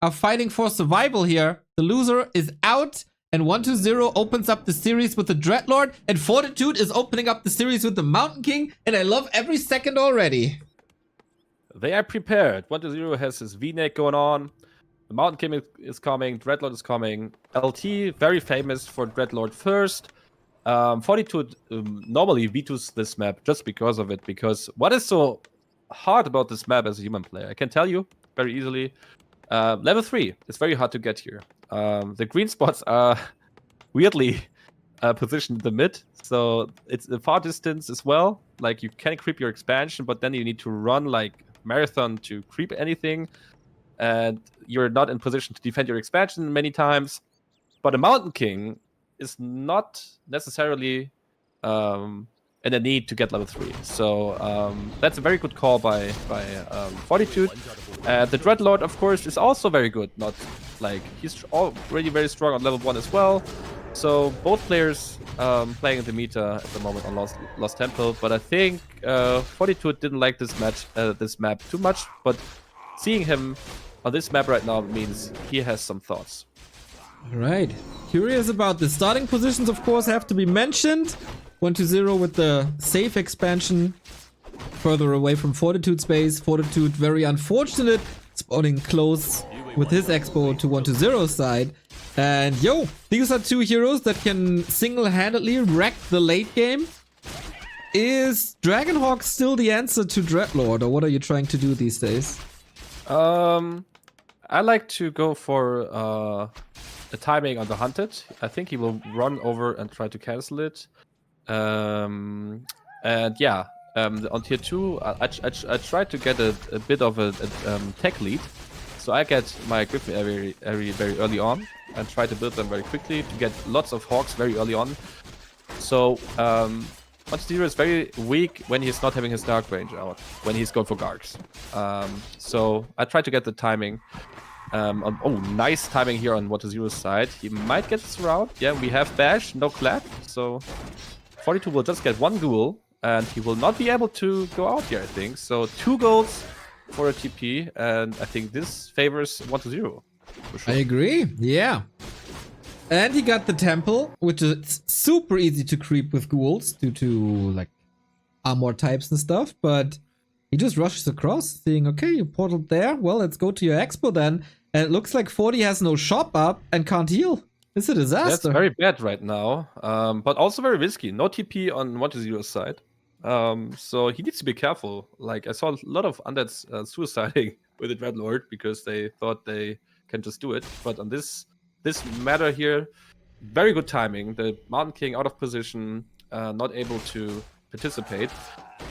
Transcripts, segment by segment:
are fighting for survival here. The loser is out, and 1-0 opens up the series with the Dreadlord, and Fortitude is opening up the series with the Mountain King, and I love every second already. They are prepared. 1-0 has his V-neck going on. The Mountain King is coming. Dreadlord is coming. LT, very famous for Dreadlord first. Fortitude normally V2s this map just because of it. Because what is so hard about this map as a human player? I can tell you very easily. Level 3 is very hard to get here. The green spots are weirdly positioned in the mid. So it's a far distance as well. Like you can creep your expansion, but then you need to run like marathon to creep anything. And you're not in position to defend your expansion many times. But a Mountain King is not necessarily in a need to get level 3. So that's a very good call by Fortitude. The Dreadlord, of course, is also very good. Not like he's already very strong on level 1 as well. So both players playing in the meta at the moment on Lost Temple. But I think Fortitude didn't like this map too much. But seeing him on this map right now means he has some thoughts. All right. Curious about the starting positions, of course, have to be mentioned. 1-0 with the safe expansion further away from Fortitude space. Fortitude very unfortunate, spawning close with his expo to 1-0's side. And yo, these are two heroes that can single-handedly wreck the late game. Is Dragonhawk still the answer to Dreadlord, or what are you trying to do these days? I like to go for the timing on the hunted. I think he will run over and try to cancel it. And yeah, on tier 2, I try to get a bit of a tech lead. So I get my Griffin very early on and try to build them very quickly to get lots of Hawks very early on. So 1-0 is very weak when he's not having his Dark Range out, when he's going for Gargs. So I try to get the timing. Oh, nice timing here on 1-0's side. He might get this round. Yeah, we have Bash, no Clap. So 42 will just get one ghoul, and he will not be able to go out here, I think. So 2 goals for a TP, and I think this favors 1-0. For sure. I agree, yeah. And he got the temple, which is super easy to creep with ghouls due to like armor types and stuff, but he just rushes across, saying, okay, you portaled there, well, let's go to your expo then. And it looks like 40 has no shop up and can't heal. It's a disaster. That's very bad right now, but also very risky. No TP on 1-0's side. So he needs to be careful. Like, I saw a lot of undeads suiciding with the Dreadlord because they thought they can just do it. But on this matter here, very good timing. The Mountain King out of position, not able to participate.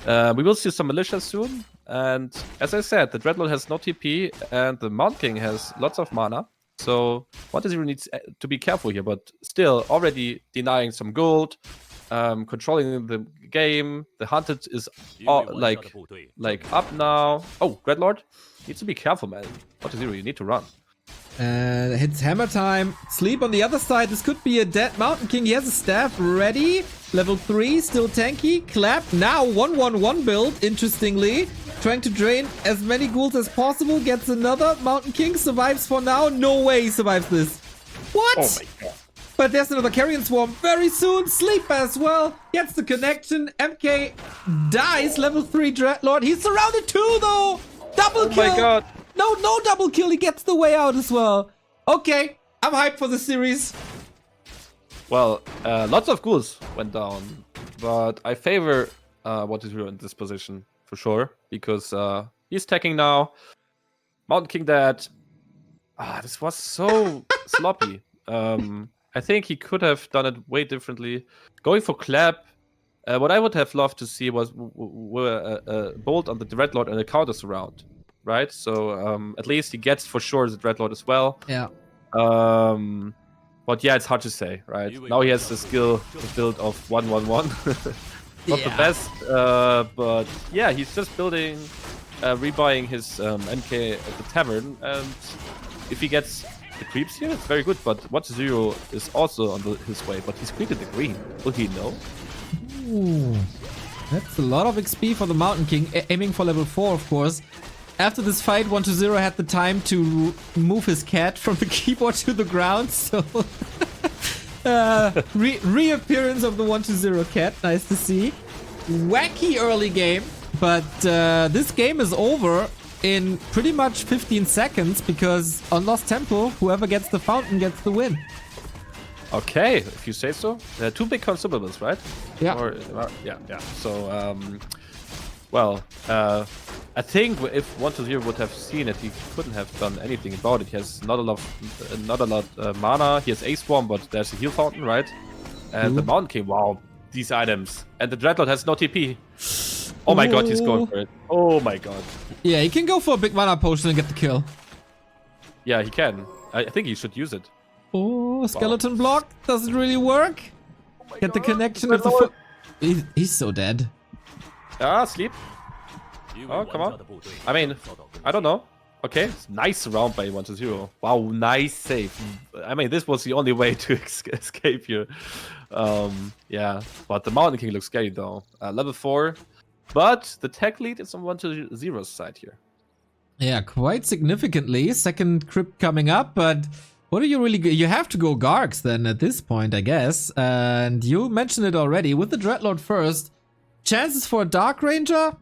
We will see some militia soon. And as I said, the Dreadlord has no TP and the Mountain King has lots of mana. So 1-0 needs to be careful here, but still already denying some gold, controlling the game. The hunted is like up now. Oh, Dreadlord needs to be careful, man. 1-0, you need to run. And hits hammer time. Sleep on the other side. This could be a dead Mountain King. He has a staff ready. Level 3, still tanky. Clap. Now 1-1-1 build, interestingly. Trying to drain as many ghouls as possible. Gets another. Mountain King survives for now. No way he survives this. What? Oh my god. But there's another Carrion Swarm very soon. Sleep as well. Gets the connection. MK dies. Level 3 Dreadlord. He's surrounded too, though. Double kill. Oh my god. No double kill. He gets the way out as well. Okay, I'm hyped for the series. Well, lots of ghouls went down, but I favor 1-0 in this position for sure because he's attacking now. Mountain King dead. This was so sloppy. I think he could have done it way differently. Going for Clap. What I would have loved to see was a bolt on the Dreadlord and a counter surround. Right, so at least he gets for sure the Dreadlord as well. Yeah. But yeah, it's hard to say, right? Now he has the skill build of 1-1-1. Not the best, but yeah, he's just building, rebuying his MK at the tavern, and if he gets the creeps here, it's very good. But 1-0 is also on his way, but he's creeping the green. Will he know? Ooh, that's a lot of XP for the Mountain King, aiming for level 4, of course. after this fight, 120 had the time to move his cat from the keyboard to the ground, so reappearance of the 120 cat, nice to see. Wacky early game, but this game is over in pretty much 15 seconds because on Lost Temple, whoever gets the fountain gets the win. Okay, if you say so. There are 2 big consumables, right? Yeah. Yeah. So, well, I think if 120 would have seen it, he couldn't have done anything about it. He has not a lot mana. He has a swarm, but there's a heal fountain, right? And the Mountain King, wow, these items. And the Dreadlord has no TP. Oh my god, he's going for it. Oh my god. Yeah, he can go for a big mana potion and get the kill. Yeah, he can. I think he should use it. Oh, skeleton block doesn't really work. Get the connection with the foot. He's so dead. Ah, sleep. Oh, come on. I mean, I don't know. Okay, nice round by 120. Wow, nice save. I mean, this was the only way to escape here. Yeah, but the Mountain King looks scary though. Level 4. But the tech lead is on 120's side here. Yeah, quite significantly. Second crypt coming up, but what do you really go? You have to go Gargs then at this point, I guess. And you mentioned it already. With the Dreadlord first, chances for a Dark Ranger,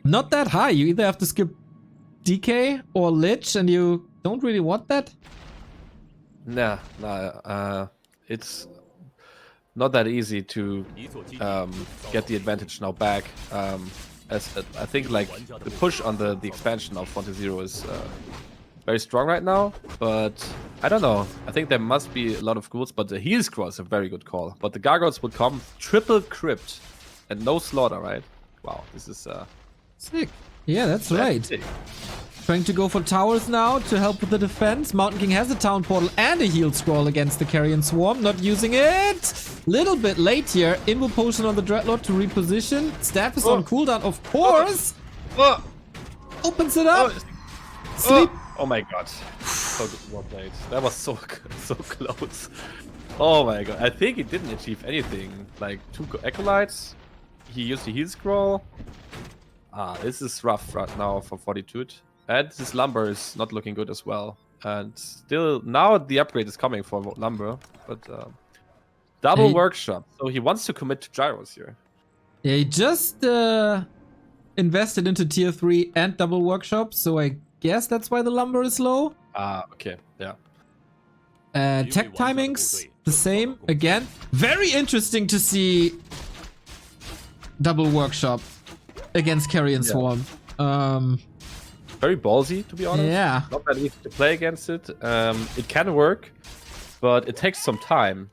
not that high. You either have to skip DK or Lich, and you don't really want that. Nah, it's not that easy to get the advantage now back. As I think like the push on the expansion of 120 is very strong right now, but I don't know. I think there must be a lot of ghouls, but the heal scroll is a very good call. But the gargoyles would come triple crypt and no slaughter, right? Wow, this is sick. Yeah, that's right. Sick. Trying to go for towers now to help with the defense. Mountain King has a town portal and a heal scroll against the Carrion Swarm. Not using it. Little bit late here. Invo potion on the Dreadlord to reposition. Staff is on cooldown, of course. Opens it up. Sleep. Oh my god. So well played. That was so close. Oh my god. I think he didn't achieve anything. Like 2 acolytes. He used the heal scroll. This is rough right now for Fortitude. And this lumber is not looking good as well. And still, now the upgrade is coming for lumber. But double workshop. So he wants to commit to gyros here. Yeah, he just invested into tier 3 and double workshop. So I guess that's why the lumber is low. Okay, yeah. Tech timings, the same. Again, very interesting to see double workshop against Carrion Swarm. Very ballsy, to be honest. Yeah. Not that easy to play against it. It can work, but it takes some time.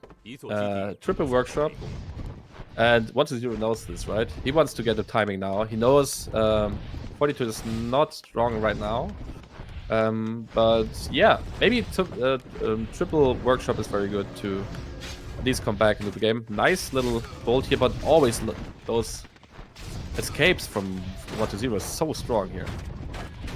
Triple workshop. And 120 knows this, right? He wants to get the timing now. He knows Fortitude is not strong right now. But yeah, maybe triple workshop is very good to at least come back into the game. Nice little bolt here, but always those escapes from 120 is so strong here.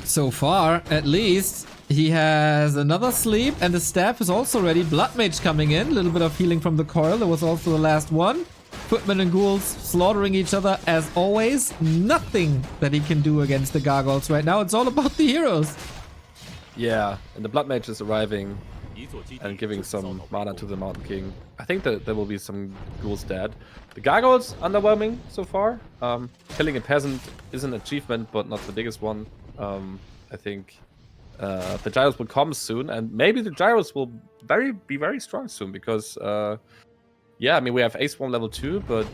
So far, at least, he has another sleep and the staff is also ready. Blood Mage coming in, a little bit of healing from the coil. That was also the last one. Footmen and ghouls slaughtering each other as always. Nothing that he can do against the gargoyles right now. It's all about the heroes. Yeah, and the Blood Mage is arriving and giving some mana to the Mountain King. I think that there will be some ghouls dead. The gargoyles underwhelming so far. Killing a peasant is an achievement, but not the biggest one. I think the gyros will come soon, and maybe the gyros will be very strong soon because yeah, I mean we have Ace Swarm level 2, but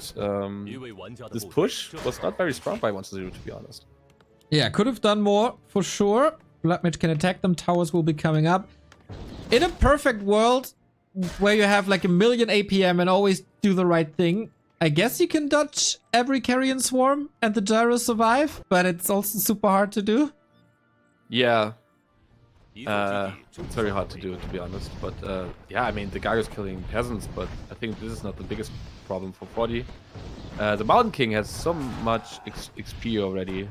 this push was not very strong by 120 to be honest. Yeah, could have done more for sure. Blood Mage can attack them. Towers will be coming up. In a perfect world where you have like 1 million APM and always do the right thing, I guess you can dodge every Carrion Swarm and the gyros survive, but it's also super hard to do. Yeah. It's very hard to do, to be honest. But yeah, I mean, the guy is killing peasants, but I think this is not the biggest problem for 40. The Mountain King has so much XP already.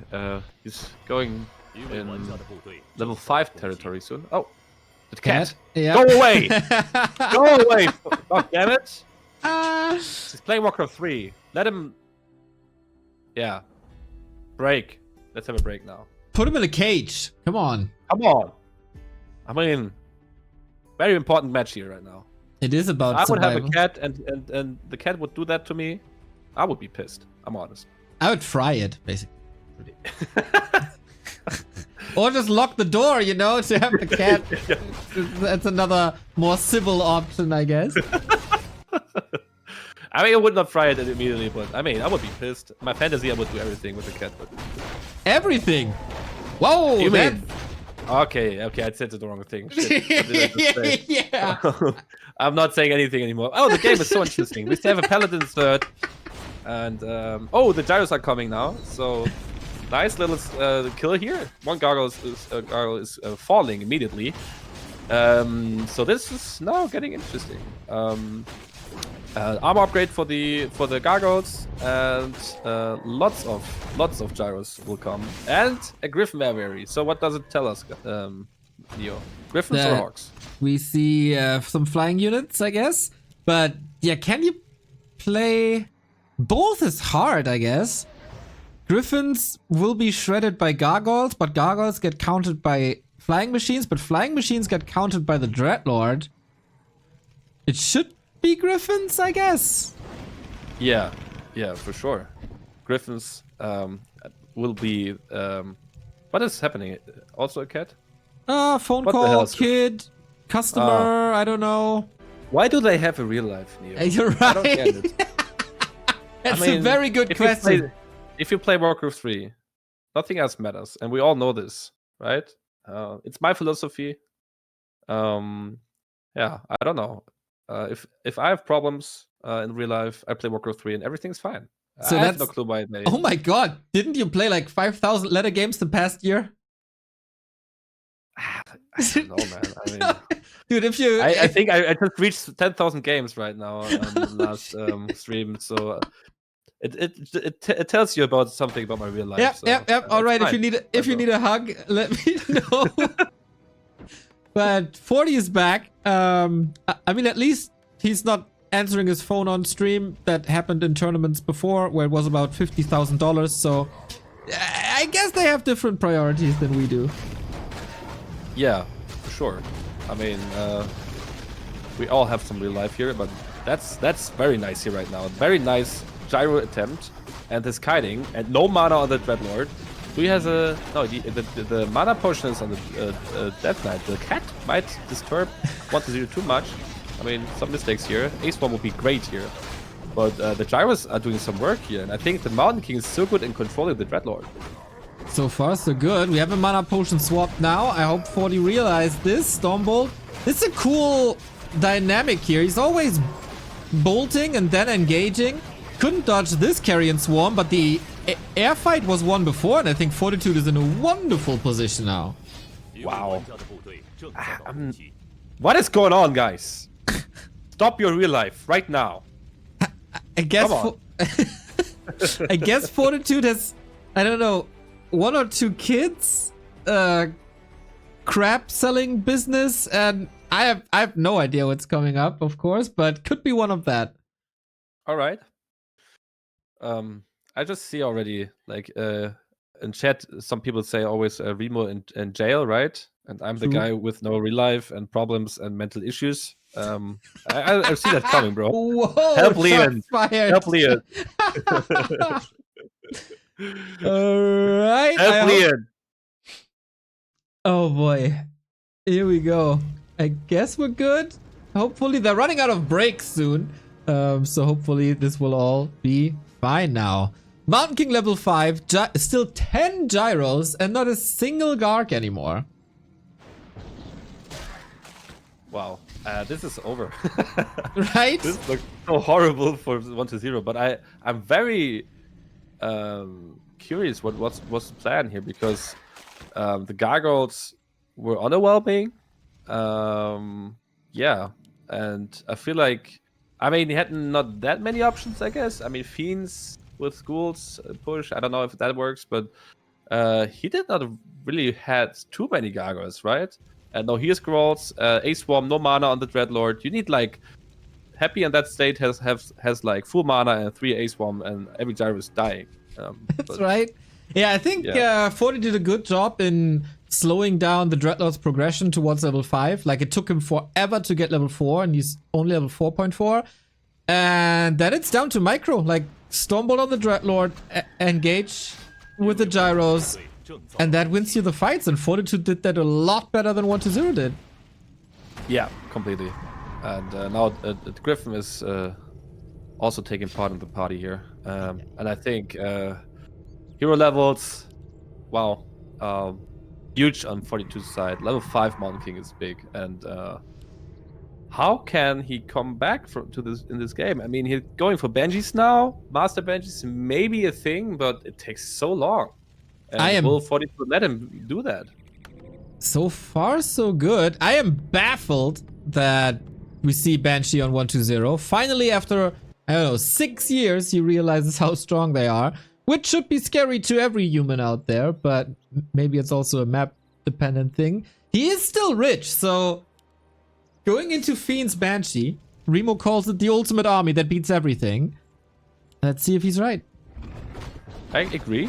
He's going in level 5 territory soon. Oh, the cat. Yeah. Go away! Go away! God damn it! He's playing Warcraft 3. Let him... Yeah. Break. Let's have a break now. Put him in a cage. Come on. Come on. I mean, very important match here right now. It is about I would survival. have a cat and the cat would do that to me. I would be pissed. I'm honest. I would fry it, basically. Or just lock the door, you know, to have the cat. That's another more civil option, I guess. I mean, I would not fry it immediately, but I mean, I would be pissed. My fantasy, I would do everything with the cat, but... Everything! Whoa! You mean... Okay, I said the wrong thing. Shit. What did I just say? Yeah! I'm not saying anything anymore. Oh, the game is so interesting. We still have a Paladin third. And, oh, the gyros are coming now. So, nice little kill here. One gargoyle is falling immediately. So this is now getting interesting. Armor upgrade for the gargoyles, and lots of gyros will come, and a Griffin Aviary. So what does it tell us, Neo? Griffins or Hawks? We see some flying units, I guess. But yeah, can you play both? Is hard, I guess. Griffins will be shredded by gargoyles, but gargoyles get counted by flying machines, but flying machines get counted by the Dreadlord. It should be Griffins, I guess. Yeah, for sure. Griffins will be. What is happening? Also a cat? Phone call, kid, customer. I don't know. Why do they have a real life, Neo? You're right. I don't get it. That's a very good question. If you play Warcraft 3, nothing else matters, and we all know this, right? It's my philosophy. Yeah, I don't know. If I have problems in real life, I play Warcraft 3 and everyth's fine. So I have no clue why they... Oh my god, didn't you play like 5,000 letter games the past year? I don't know, man. I mean, dude, if you... I think I just reached 10,000 games right now on the last stream, so it tells you about something about my real life. Yep. All right, fine. if you need a hug, let me know. But 40 is back. I mean, at least he's not answering his phone on stream. That happened in tournaments before, where it was about $50,000. So I guess they have different priorities than we do. Yeah, for sure. I mean, we all have some real life here, but that's very nice here right now. Very nice gyro attempt, and his kiting, and no mana on the Dreadlord. He has a... No, the mana potion is on the Death Knight. The cat might disturb 1-0 too much. I mean, some mistakes here. Ace One would be great here. But the gyros are doing some work here, and I think the Mountain King is so good in controlling the Dreadlord. So far, so good. We have a mana potion swap now. I hope 40 realized this. Stormbolt. This is a cool dynamic here. He's always bolting and then engaging. Couldn't dodge this Carrion Swarm, but the air fight was won before, and I think Fortitude is in a wonderful position now. Wow. What is going on, guys? Stop your real life right now. I guess. I guess Fortitude has, I don't know, 1 or 2 kids, crap selling business, and I have no idea what's coming up, of course, but could be one of that. All right. I just see already, like, in chat, some people say always Remo in jail, right? And I'm the guy with no real life and problems and mental issues. I see that coming, bro. Whoa! Help Leon. Help Leon. Alright. Help Leon. Oh boy. Here we go. I guess we're good. Hopefully they're running out of breaks soon. So hopefully this will all be fine now. Mountain King level 5, still 10 gyros and not a single Garg anymore. Wow, this is over. Right? This looks so horrible for 1-0, but I'm very curious what's the plan here, because the gargoyles were underwhelming. Yeah, and I feel like, I mean, he had not that many options, I guess. I mean, Fiends with schools push, I don't know if that works, but he did not really had too many gargoyles, right? And no here scrolls, Ace Swarm, no mana on the Dreadlord. You need, like, Happy in that state has like full mana and 3 Ace Swarm, and every gyro is dying. That's right. Yeah, I think Forty did a good job in slowing down the Dreadlord's progression towards level 5. Like, it took him forever to get level 4, and he's only level 4.4. And then it's down to micro. Like, Stormbolt on the Dreadlord, engage with the gyros, and that wins you the fights. And Fortitude did that a lot better than 1-0 did. Yeah, completely. And now Griffin is also taking part in the party here. And I think hero levels, wow, huge on 42's side. Level 5 Mountain King is big. And how can he come back to this in this game? I mean, he's going for Banshees now. Master Banshees may be a thing, but it takes so long. And will 42 let him do that? So far, so good. I am baffled that we see Banshee on 1-0. Finally, after, I don't know, 6 years, he realizes how strong they are. Which should be scary to every human out there, but maybe it's also a map-dependent thing. He is still rich, so going into Fiend's Banshee, Remo calls it the ultimate army that beats everything. Let's see if he's right. I agree.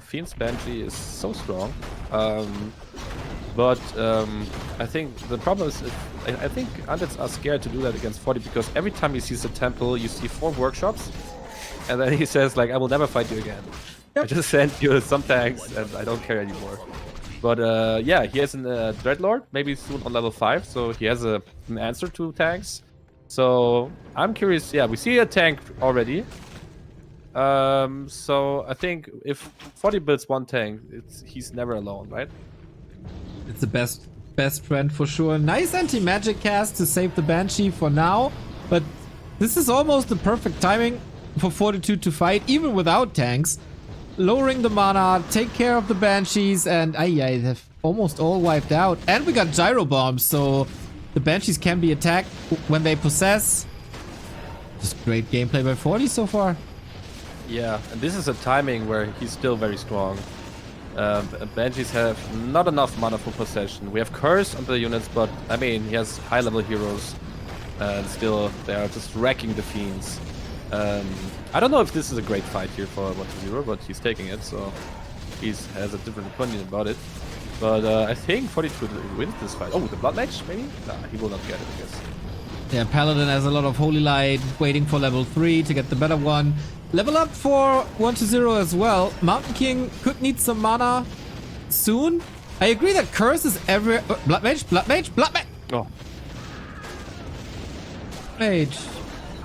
Fiend's Banshee is so strong. But I think the problem is, I think undeads are scared to do that against 40 because every time he sees a temple, you see 4 workshops, and then he says like, "I will never fight you again. Yep. I just sent you some tanks, and I don't care anymore." But yeah, he has a Dreadlord, maybe soon on level 5, so he has an answer to tanks. So I'm curious. Yeah, we see a tank already. So I think if 40 builds one tank, he's never alone, right? It's the best friend for sure. Nice anti-magic cast to save the Banshee for now, but this is almost the perfect timing for Fortitude to fight, even without tanks. Lowering the mana, take care of the Banshees, and they've almost all wiped out. And we got gyro bombs, so the Banshees can be attacked when they possess. Just great gameplay by 40 so far. Yeah, and this is a timing where he's still very strong. Banshees have not enough mana for possession. We have Curse on the units, but I mean, he has high-level heroes, and still they are just wrecking the Fiends. I don't know if this is a great fight here for 1-0, but he's taking it, so he has a different opinion about it. But I think 42 wins this fight. Oh, the Blood Mage, maybe? Nah, he will not get it, I guess. Yeah, Paladin has a lot of Holy Light, waiting for level 3 to get the better one. Level up for 1-0 as well. Mountain King could need some mana soon. I agree that Curse is every... Blood Mage, Blood Mage, Blood Mage! Oh. Mage.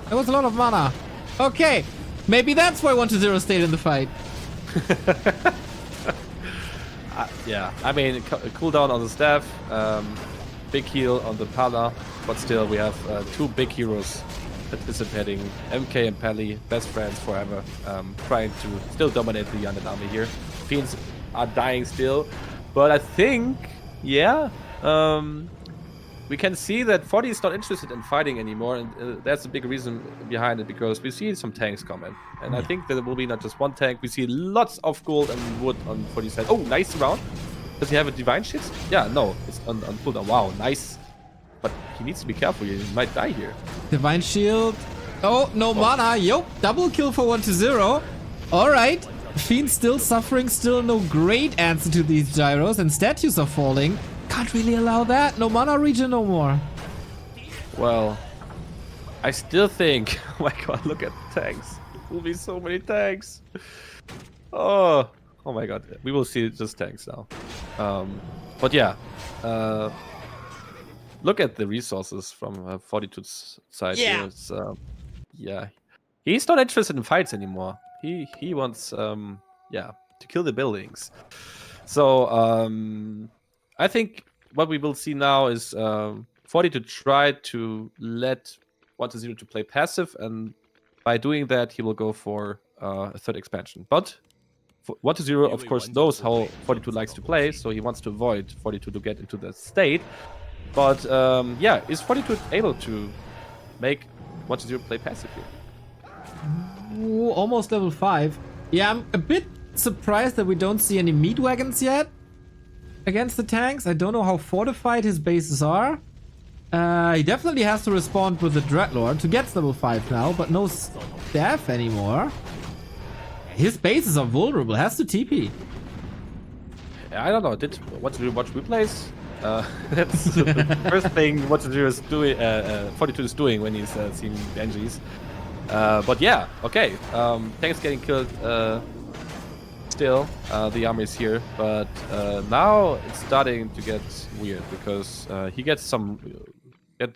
There was a lot of mana. Okay, maybe that's why 1-0 stayed in the fight. Yeah, I mean, cooldown on the staff, big heal on the Pala, but still we have 2 big heroes participating. MK and Pally, best friends forever, trying to still dominate the undead army here. Fiends are dying still, but I think, yeah, we can see that 40 is not interested in fighting anymore, and that's a big reason behind it, because we see some tanks coming. And I think there will be not just one tank, we see lots of gold and wood on 40's side. Oh, nice round. Does he have a Divine Shield? Yeah, no, it's on cooldown. Wow, nice. But he needs to be careful, he might die here. Divine Shield. Oh, no mana. Yup, double kill for 1-0. Alright. Fiend still suffering, still no great answer to these gyros, and statues are falling. Can't really allow that. No mana regen no more. Well, I still think... Oh my god, look at the tanks. There will be so many tanks. Oh my god. We will see just tanks now. But yeah. Look at the resources from 42's side here. It's, yeah. He's not interested in fights anymore. He wants to kill the buildings. So I think what we will see now is 40 to try to let 1-0 to play passive, and by doing that he will go for a third expansion. But 1-0 of course knows how 42 likes to play, so he wants to avoid 42 to get into that state. But yeah, is 42 able to make 1-0 play passive here? Ooh, almost level 5. Yeah, I'm a bit surprised that we don't see any meat wagons yet against the tanks. I don't know how fortified his bases are. He definitely has to respond with the Dreadlord, who gets level 5 now, but no staff anymore. His bases are vulnerable. Has to TP. I don't know. Did what to do? Watch replays. That's the first thing what to do is doing. Fortitude is doing when he's seeing the NGs. But yeah, okay. Tanks getting killed. Still, the army is here, but now it's starting to get weird because he gets some.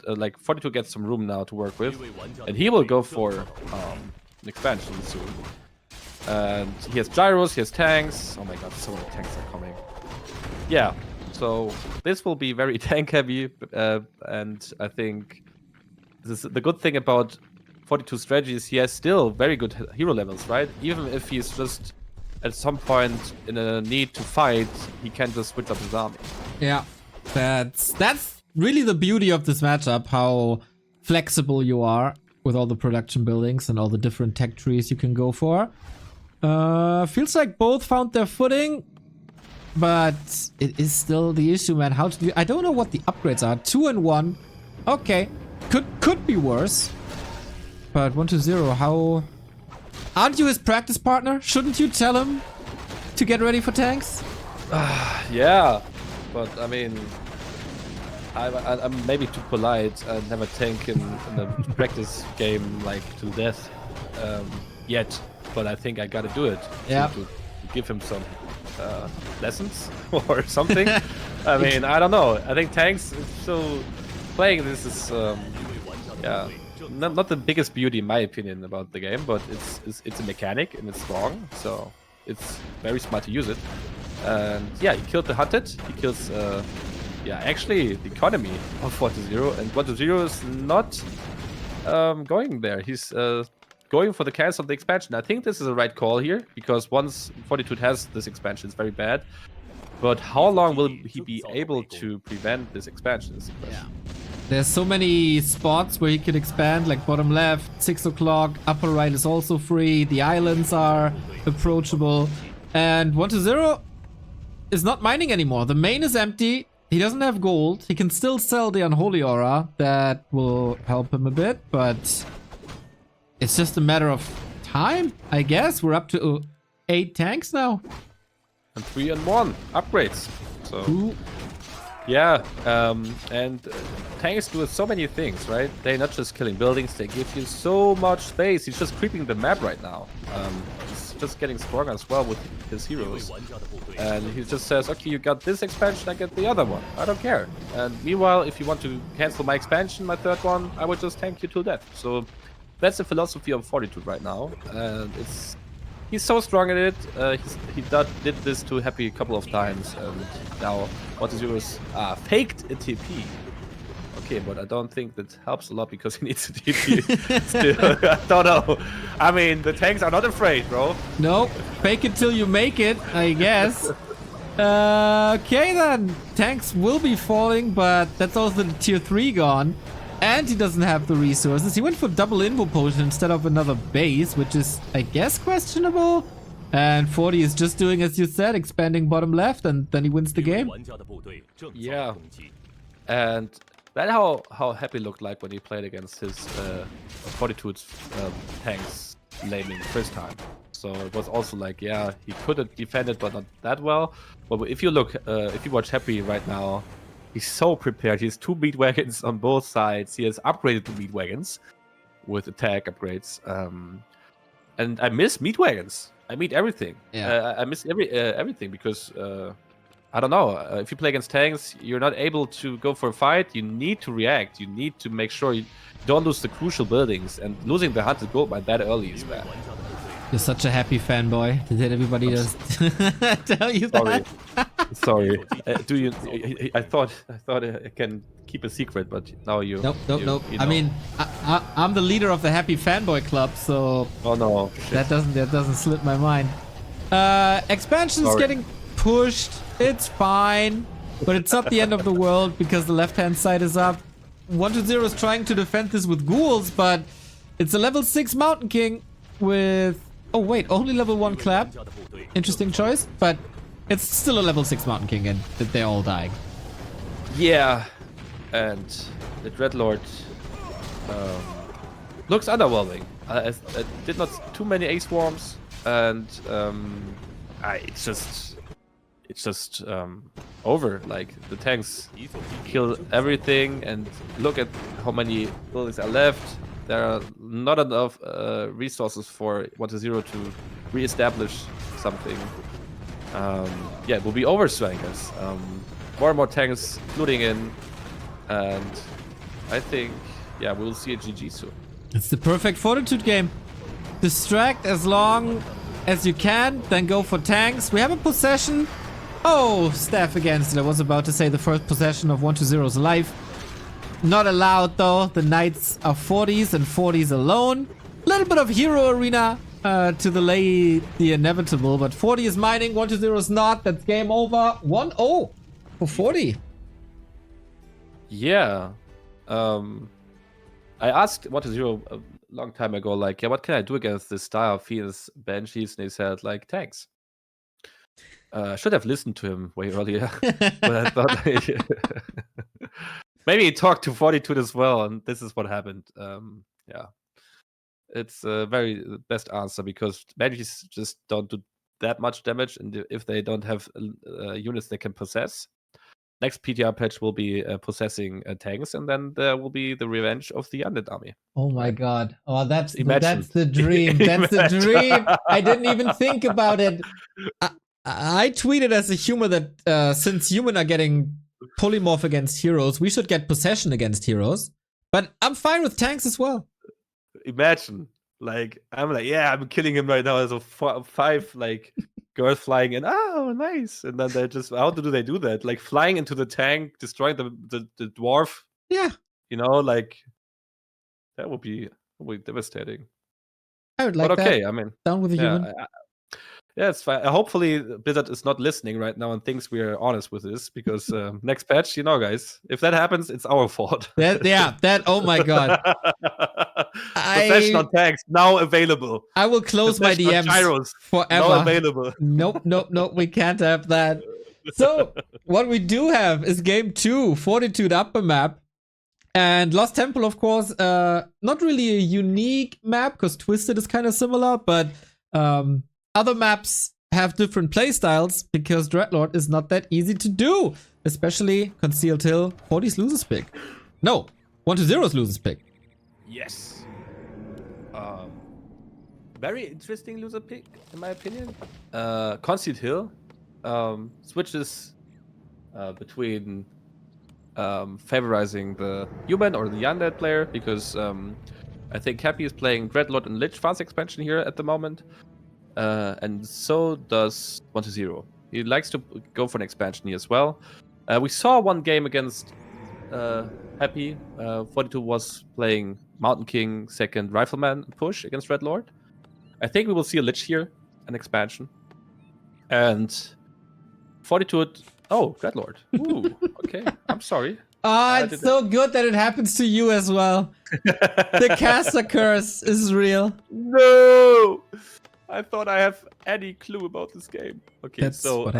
Like Fortitude gets some room now to work with, and he will go for an expansion soon. And he has gyros, he has tanks. Oh my god, so many tanks are coming. Yeah, so this will be very tank heavy, and I think this is the good thing about Fortitude strategy is he has still very good hero levels, right? Even if he's just at some point in a need to fight, he can just switch up his army. Yeah, that's really the beauty of this matchup, how flexible you are with all the production buildings and all the different tech trees you can go for. Feels like both found their footing, but it is still the issue, man. How to do? I don't know what the upgrades are. 2 and 1. Okay, could be worse. But 1-0. How? Aren't you his practice partner? Shouldn't you tell him to get ready for tanks? Yeah, but I mean, I'm maybe too polite. I never tank in a practice game like to death yet. But I think I gotta do it to give him some lessons or something. I mean, I don't know. I think tanks so playing this is yeah, not the biggest beauty in my opinion about the game, but it's a mechanic and it's strong, so it's very smart to use it. And yeah, he killed the hunted. He kills yeah, actually the economy of 4-0, and 1-0 is not going there. He's going for the cancel of the expansion. I think this is the right call here, because once Fortitude has this expansion, it's very bad. But how long will he be able to prevent this expansion? Is the question. Yeah. There's so many spots where he could expand, like bottom left, 6 o'clock, upper right is also free, the islands are approachable, and 1-0 is not mining anymore. The main is empty, he doesn't have gold, he can still sell the Unholy Aura, that will help him a bit, but it's just a matter of time, I guess. We're up to 8 tanks now. And 3 and 1 upgrades. So Ooh. yeah, and tanks do so many things, right? They're not just killing buildings, they give you so much space. He's just creeping the map right now. He's just getting stronger as well with his heroes. And he just says, okay, you got this expansion, I get the other one. I don't care. And meanwhile, if you want to cancel my expansion, my third one, I will just tank you to death. So that's the philosophy of Fortitude right now. And he's so strong at it. He did this to Happy a couple of times, and now 1-0 is faked a TP. Okay, but I don't think that helps a lot because he needs a TP. Still, I don't know. I mean, the tanks are not afraid, bro. No, fake it till you make it, I guess. Okay then, tanks will be falling, but that's also the tier 3 gone. And he doesn't have the resources. He went for double invo potion instead of another base, which is, I guess, questionable. And 40 is just doing as you said, expanding bottom left, and then he wins the game. Yeah. And that's how Happy looked like when he played against his Fortitude's tanks laning first time. So it was also like, yeah, he could have defended, but not that well. But if you look, if you watch Happy right now, he's so prepared. He has 2 meat wagons on both sides. He has upgraded the meat wagons with attack upgrades. And I miss meat wagons. I mean everything. Yeah. I miss everything because I don't know. If you play against tanks, you're not able to go for a fight. You need to react. You need to make sure you don't lose the crucial buildings. And losing the hunted gold by that early is bad. You're such a Happy fanboy. Did everybody just tell you that? Sorry. Do you? I thought I can keep a secret, but now you. Nope. You know. I mean, I'm the leader of the Happy fanboy club, so. Oh no. That doesn't slip my mind. Expansion's getting pushed. It's fine, but it's not the end of the world because the left-hand side is up. 1-0 is trying to defend this with ghouls, but it's a level 6 Mountain King with. Oh wait, only level 1 clap. Interesting choice, but it's still a level 6 Mountain King and they're all dying. Yeah, and the Dreadlord looks underwhelming. I did not too many Ace Swarms. and it's just over. Like the tanks kill everything, and look at how many buildings are left. There are not enough resources for 1-0 to re-establish something. Yeah, it will be over soon, I guess. More and more tanks flooding in, and I think, yeah, we'll see a GG soon. It's the perfect Fortitude game. Distract as long as you can, then go for tanks. We have a possession. Oh, staff against it. I was about to say the first possession of 1-0's life. Not allowed though. The knights are 40s and 40s alone. A little bit of hero arena to delay the inevitable, but 40 is mining, 1-0 is not. That's game over. 1-0 for 40. Yeah. I asked 1-0 a long time ago, like, yeah, what can I do against this style of Phoenix Banshees? And he said, like, tanks. I should have listened to him way earlier. But I thought maybe he talked to Fortitude as well, and this is what happened. Yeah. It's a very best answer because Banshees just don't do that much damage, and if they don't have units they can possess, next PTR patch will be possessing tanks, and then there will be the revenge of the undead army. Oh my god. Oh, that's the Imagine. dream. That's the dream. I didn't even think about it. I tweeted as a humor that since human are getting polymorph against heroes, we should get possession against heroes. But I'm fine with tanks as well. Imagine, like, I'm like, yeah, I'm killing him right now. There's a 5 like girls flying in. Oh, nice. And then they just, how do they do that? Like flying into the tank, destroying the dwarf. Yeah. You know, like that would be devastating. I would like but okay, that. I mean, Down with the human. Yeah, it's fine. Hopefully Blizzard is not listening right now and thinks we are honest with this, because next patch, you know, guys, if that happens, it's our fault. Oh my god. Possession on tanks now available. I will close my DMs gyros forever. now available. Nope, we can't have that. So what we do have is game 2, Fortitude upper map. And Lost Temple, of course, not really a unique map because Twisted is kind of similar, but other maps have different playstyles because Dreadlord is not that easy to do, especially Concealed Hill, 40's losers pick. No, 1-0's losers pick. Yes. Very interesting loser pick, in my opinion. Concealed Hill switches between favorizing the human or the undead player, because I think Happy is playing Dreadlord and Lich fast expansion here at the moment. And so does 1-0. He likes to go for an expansion here as well. We saw one game against Happy. 42 was playing Mountain King, second Rifleman push against Dreadlord. I think we will see a Lich here, an expansion. And Fortitude. Oh, Dreadlord. Ooh, okay. I'm sorry. It's so good that it happens to you as well. The caster curse is real. No! I thought I have any clue about this game. Okay, That's so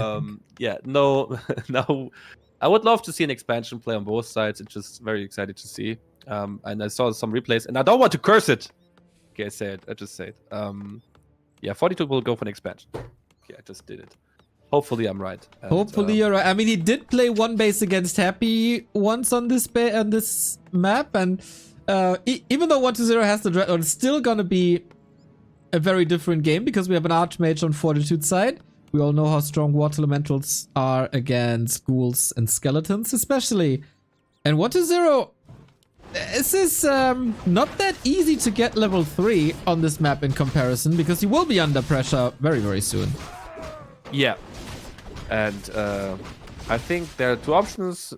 yeah, no, I would love to see an expansion play on both sides. It's just very excited to see. And I saw some replays, and I don't want to curse it. Okay, I just say it. Yeah, 42 will go for an expansion. Okay, I just did it. Hopefully I'm right. And, hopefully you're right. I mean, he did play one base against Happy once on this map, and even though 1-0 has the Dreadlord, it's still gonna be a very different game because we have an Archmage on Fortitude side. We all know how strong Water Elementals are against ghouls and skeletons, especially. And 1-0, this is not that easy to get level 3 on this map in comparison, because he will be under pressure very, very soon. Yeah. And I think there are two options.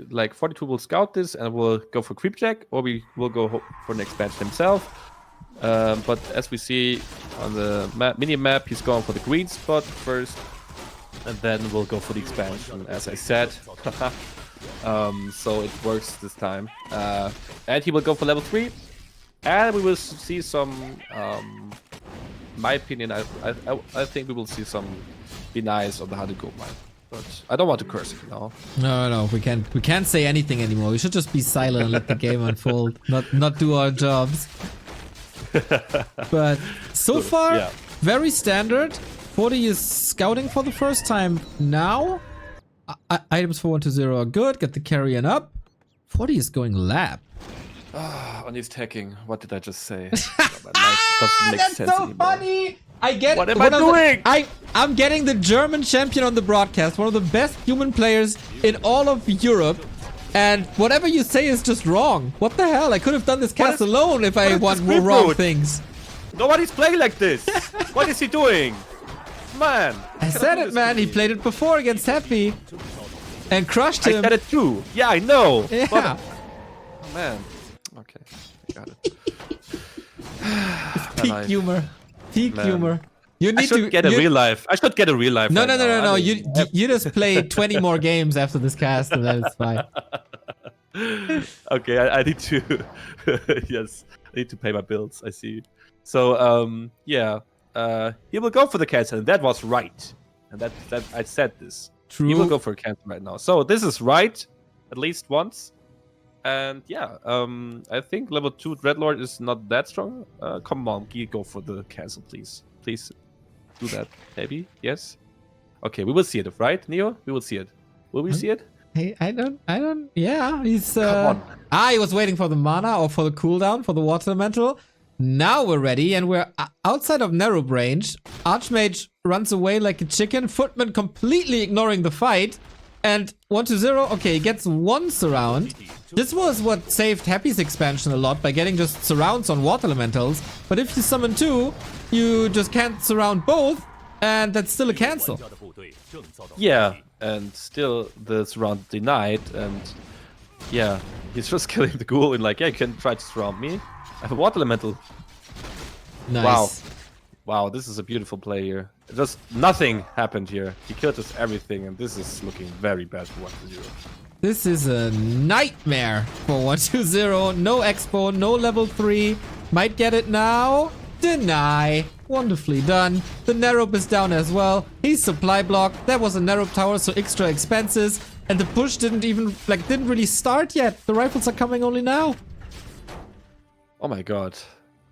Like 42 will scout this and will go for Creepjack, or we will go for an expansion himself. But as we see on the mini map, he's going for the green spot first, and then we'll go for the expansion, as I said. So it works this time. And he will go for level 3, and we will see some. In my opinion, I think we will see some denies of the 100 gold mine. But I don't want to curse it now. No, we can't say anything anymore. We should just be silent and let the game unfold, not do our jobs. But so far, very standard. 40 is scouting for the first time now. Items for 1-0 are good. Get the carrion up. 40 is going lab. On his tagging, what did I just say? My life doesn't make That's sense so anymore. funny. I get. What am I doing? I'm getting the German champion on the broadcast. One of the best human players in all of Europe. And whatever you say is just wrong. What the hell? I could have done this cast alone if I want more wrong things. Nobody's playing like this. What is he doing? Man. I said it, man. He played it before against Happy. And crushed him. I said it too. Yeah, I know. Yeah. Oh, man. Okay. I got it. Peak humor. Peak humor. You need I should get a real life. I should get a real life. No, right no, no, now. no, no. I mean, You just play 20 more games after this cast, and that is fine. Okay, I need to. Yes, I need to pay my bills. I see. So, yeah, he will go for the cancel, and that was right. And that I said this. True. He will go for a cancel right now. So this is right, at least once. And yeah, I think level 2 Dreadlord is not that strong. Come on, go for the cancel, please. Please do that, maybe. Yes. Okay, we will see it, right, Neo? We will see it. Will we see it? Hey, I don't. Yeah, he's. Come on. He was waiting for the mana or for the cooldown for the water elemental. Now we're ready, and we're outside of narrow range. Archmage runs away like a chicken. Footman completely ignoring the fight. And 1-0, okay, he gets one surround. This was what saved Happy's expansion a lot by getting just surrounds on water elementals. But if you summon 2, you just can't surround both, and that's still a cancel. Yeah, and still the surround denied, and yeah, he's just killing the ghoul and like, yeah, you can try to surround me. I have a water elemental. Nice. Wow. Wow, this is a beautiful play here. Just nothing happened here. He killed us everything, and this is looking very bad for 1-0. This is a nightmare for 1-0. No expo, no level 3. Might get it now. Deny. Wonderfully done. The Narob is down as well. He's supply blocked. That was a Narob tower, so extra expenses. And the push didn't really start yet. The rifles are coming only now. Oh my god.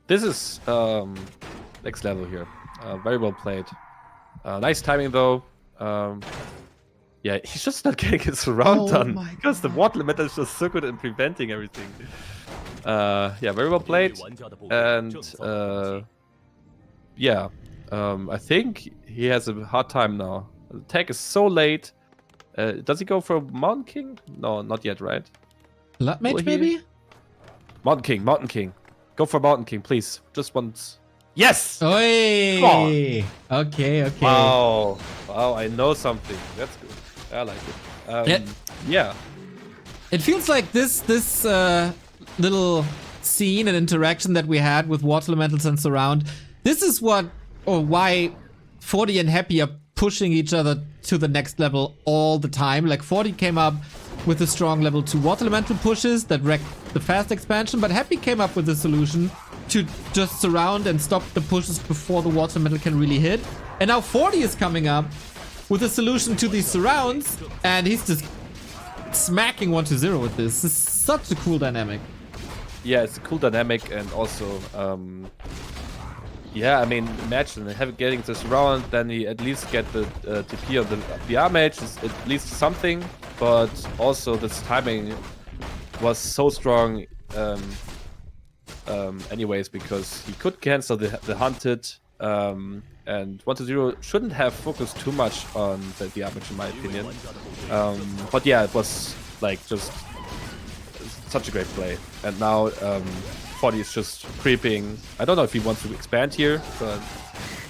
This is next level here. Very well played. Nice timing though. Yeah, he's just not getting his surround done because the water elemental is just so good in preventing everything. Yeah, very well played. And yeah, I think he has a hard time now. The tag is so late. Does he go for Mountain King? No, not yet, right? Blood Mage, maybe? Mountain King, Mountain King. Go for Mountain King, please. Just once. Yes! Oi! Okay, okay. Wow. Wow, I know something. That's good. I like it. Yeah. It feels like this little scene and interaction that we had with water elementals and surround. This is why 40 and Happy are pushing each other to the next level all the time. Like 40 came up with a strong level 2 water elemental pushes that wrecked the fast expansion, but Happy came up with a solution to just surround and stop the pushes before the water elemental can really hit. And now 40 is coming up with a solution to these surrounds, and he's just smacking 1-0 with this. This is such a cool dynamic. Yeah, it's a cool dynamic, and also, yeah, I mean, imagine getting this round, then he at least get the TP of the VR mage, is at least something, but also this timing was so strong anyways, because he could cancel the hunted, and 1-0 shouldn't have focused too much on the VR mage in my opinion. But yeah, it was like just such a great play. And now 40 is just creeping. I don't know if he wants to expand here, but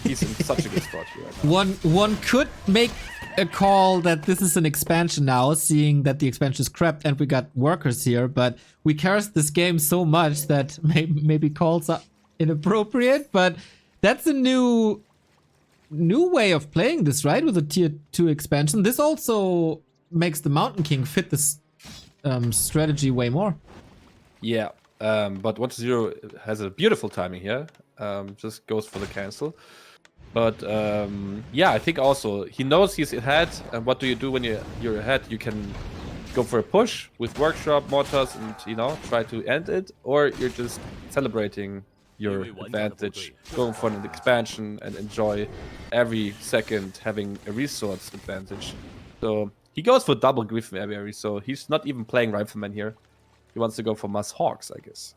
he's in such a good spot here right now. One could make a call that this is an expansion now, seeing that the expansion is crept and we got workers here, but we cursed this game so much that maybe calls are inappropriate, but that's a new way of playing this, right? With a tier 2 expansion. This also makes the Mountain King fit this strategy way more. Yeah, but 1-0 has a beautiful timing here. Just goes for the cancel. But yeah, I think also he knows he's ahead. And what do you do when you're ahead? You can go for a push with workshop mortars and try to end it, or you're just celebrating your advantage, going for an expansion and enjoy every second having a resource advantage. So he goes for double Griffin Aviary, so he's not even playing Rifleman here. He wants to go for Mass Hawks, I guess.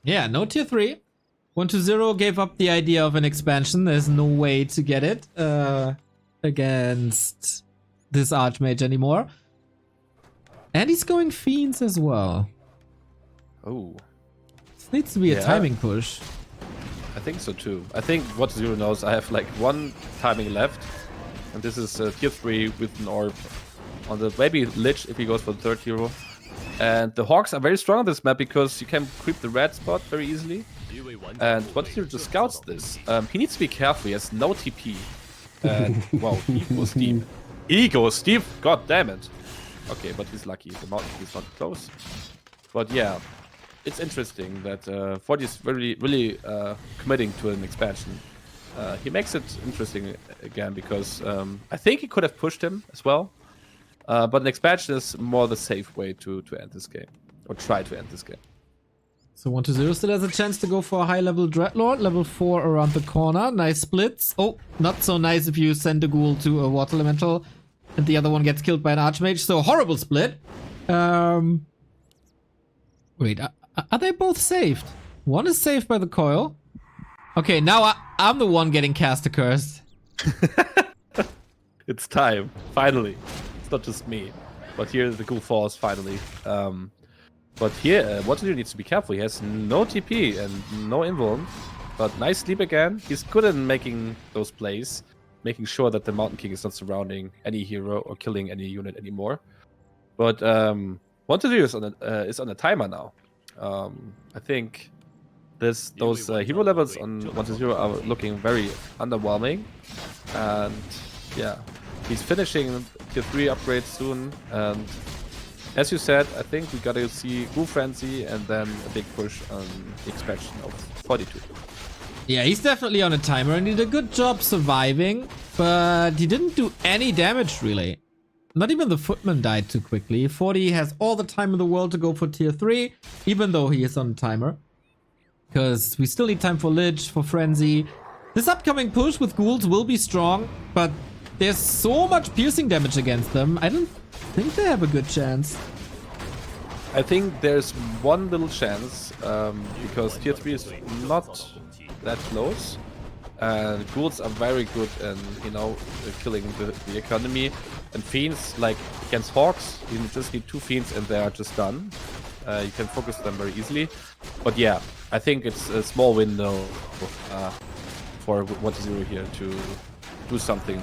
Yeah, no tier 3. 120 gave up the idea of an expansion. There's no way to get it against this Archmage anymore. And he's going Fiends as well. Oh. This needs to be a timing push. I think so too. I think what Zero knows, I have like one timing left. And this is tier 3 with an orb on the maybe Lich if he goes for the third hero. And the Hawks are very strong on this map because you can creep the red spot very easily. And what Zero just scouts this. He needs to be careful, he has no TP. And wow, he goes deep. He goes deep, god damn it. Okay, but he's lucky, the mountain is not close. But yeah, it's interesting that 40 is really committing to an expansion. He makes it interesting again because I think he could have pushed him as well. But an expansion is more the safe way to end this game. Or try to end this game. So 120 still has a chance to go for a high-level Dreadlord. Level 4 around the corner. Nice splits. Oh, not so nice if you send a ghoul to a Water Elemental and the other one gets killed by an Archmage. So horrible split. Wait, are they both saved? One is saved by the coil. Okay, now I'm the one getting caster cursed. It's time, finally. It's not just me. But here the ghoul falls finally. But here, Waterloo needs to be careful. He has no TP and no invuln. But nice sleep again. He's good in making those plays. Making sure that the Mountain King is not surrounding any hero or killing any unit anymore. But Waterloo is on a timer now. I think those hero levels on 1-0 are looking very underwhelming. And yeah, he's finishing tier 3 upgrades soon. And as you said, I think we gotta see Ghoul Frenzy and then a big push on the expansion of Fortitude. Yeah, he's definitely on a timer and he did a good job surviving, but he didn't do any damage really. Not even the Footman died too quickly. 40 has all the time in the world to go for tier 3, even though he is on a timer. Because we still need time for Lich, for Frenzy. This upcoming push with ghouls will be strong, but there's so much piercing damage against them. I don't think they have a good chance. I think there's one little chance, because tier 3 is not that close. And ghouls are very good in, killing the economy. And fiends, like against hawks, you just need 2 fiends and they are just done. You can focus them very easily. But yeah, I think it's a small window for 1-0 here to do something,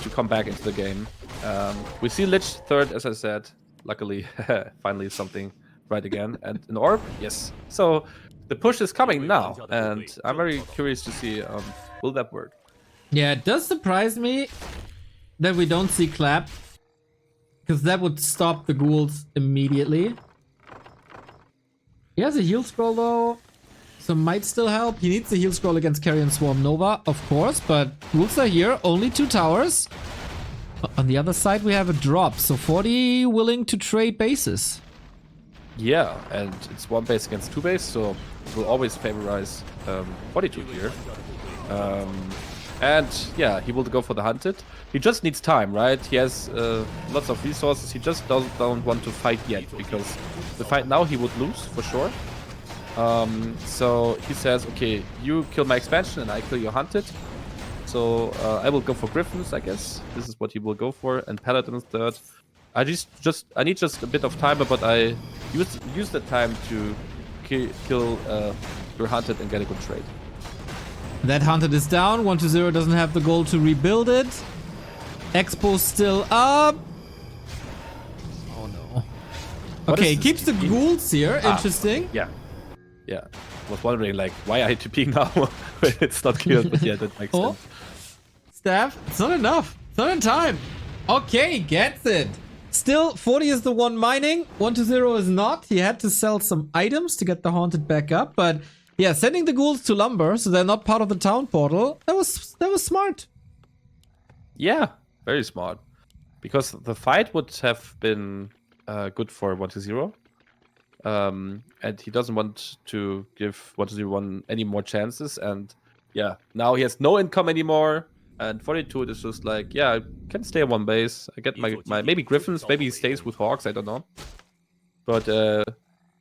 to come back into the game. We see Lich third, as I said. Luckily, finally something right again. And an orb, yes. So the push is coming now, and I'm very curious to see will that work. Yeah, it does surprise me that we don't see Clap, because that would stop the ghouls immediately. He has a heal scroll though, so might still help. He needs the heal scroll against Carrion Swarm Nova, of course, but ghouls are here, only 2 towers. On the other side we have a drop, so 40 willing to trade bases. Yeah, and it's 1 base against 2 base, so it will always favorize Fortitude here. And yeah, he will go for the hunted. He just needs time, right? He has lots of resources. He just don't want to fight yet, because the fight now he would lose for sure. So he says, okay, you kill my expansion and I kill your hunted. So I will go for Griffins, I guess. This is what he will go for, and Paladins third. I need just a bit of timer, but I use the time to kill your hunted and get a good trade. That hunted is down. 1-0 doesn't have the goal to rebuild it. Expo still up. Oh no. Okay, keeps the ghouls here. Interesting. Yeah. I was wondering, like, why are you TPing now? It's not clear, but yeah, that makes sense. Staff, it's not enough. It's not in time. Okay, gets it. Still, 40 is the one mining. 1-0 is not. He had to sell some items to get the haunted back up, but yeah, sending the ghouls to lumber so they're not part of the town portal. That was smart. Yeah, very smart. Because the fight would have been good for 1-0. and he doesn't want to give 1-0-1 any more chances. And yeah, now he has no income anymore. And Fortitude is just like, yeah, I can stay on one base. I get my maybe Griffins, maybe he stays with Hawks, I don't know. But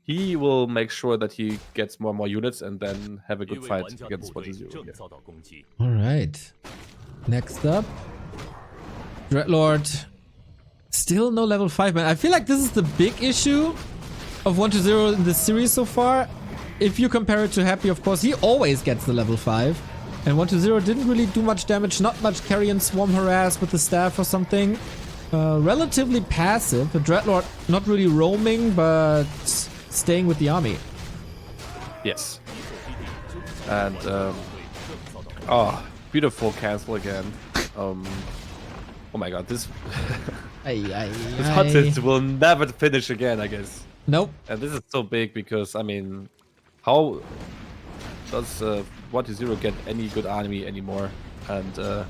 he will make sure that he gets more and more units and then have a good fight against 1-0. Alright. Next up. Dreadlord. Still no level 5, man. I feel like this is the big issue of 1-0 in this series so far. If you compare it to Happy, of course, he always gets the level 5. And 1-0 didn't really do much damage. Not much carry and swarm harass with the staff or something. Relatively passive. The Dreadlord not really roaming, but staying with the army. Yes. And, oh, beautiful cancel again. Oh my god, this this hunted will never finish again, I guess. Nope. And this is so big because, I mean, how does 1-0 get any good army anymore? And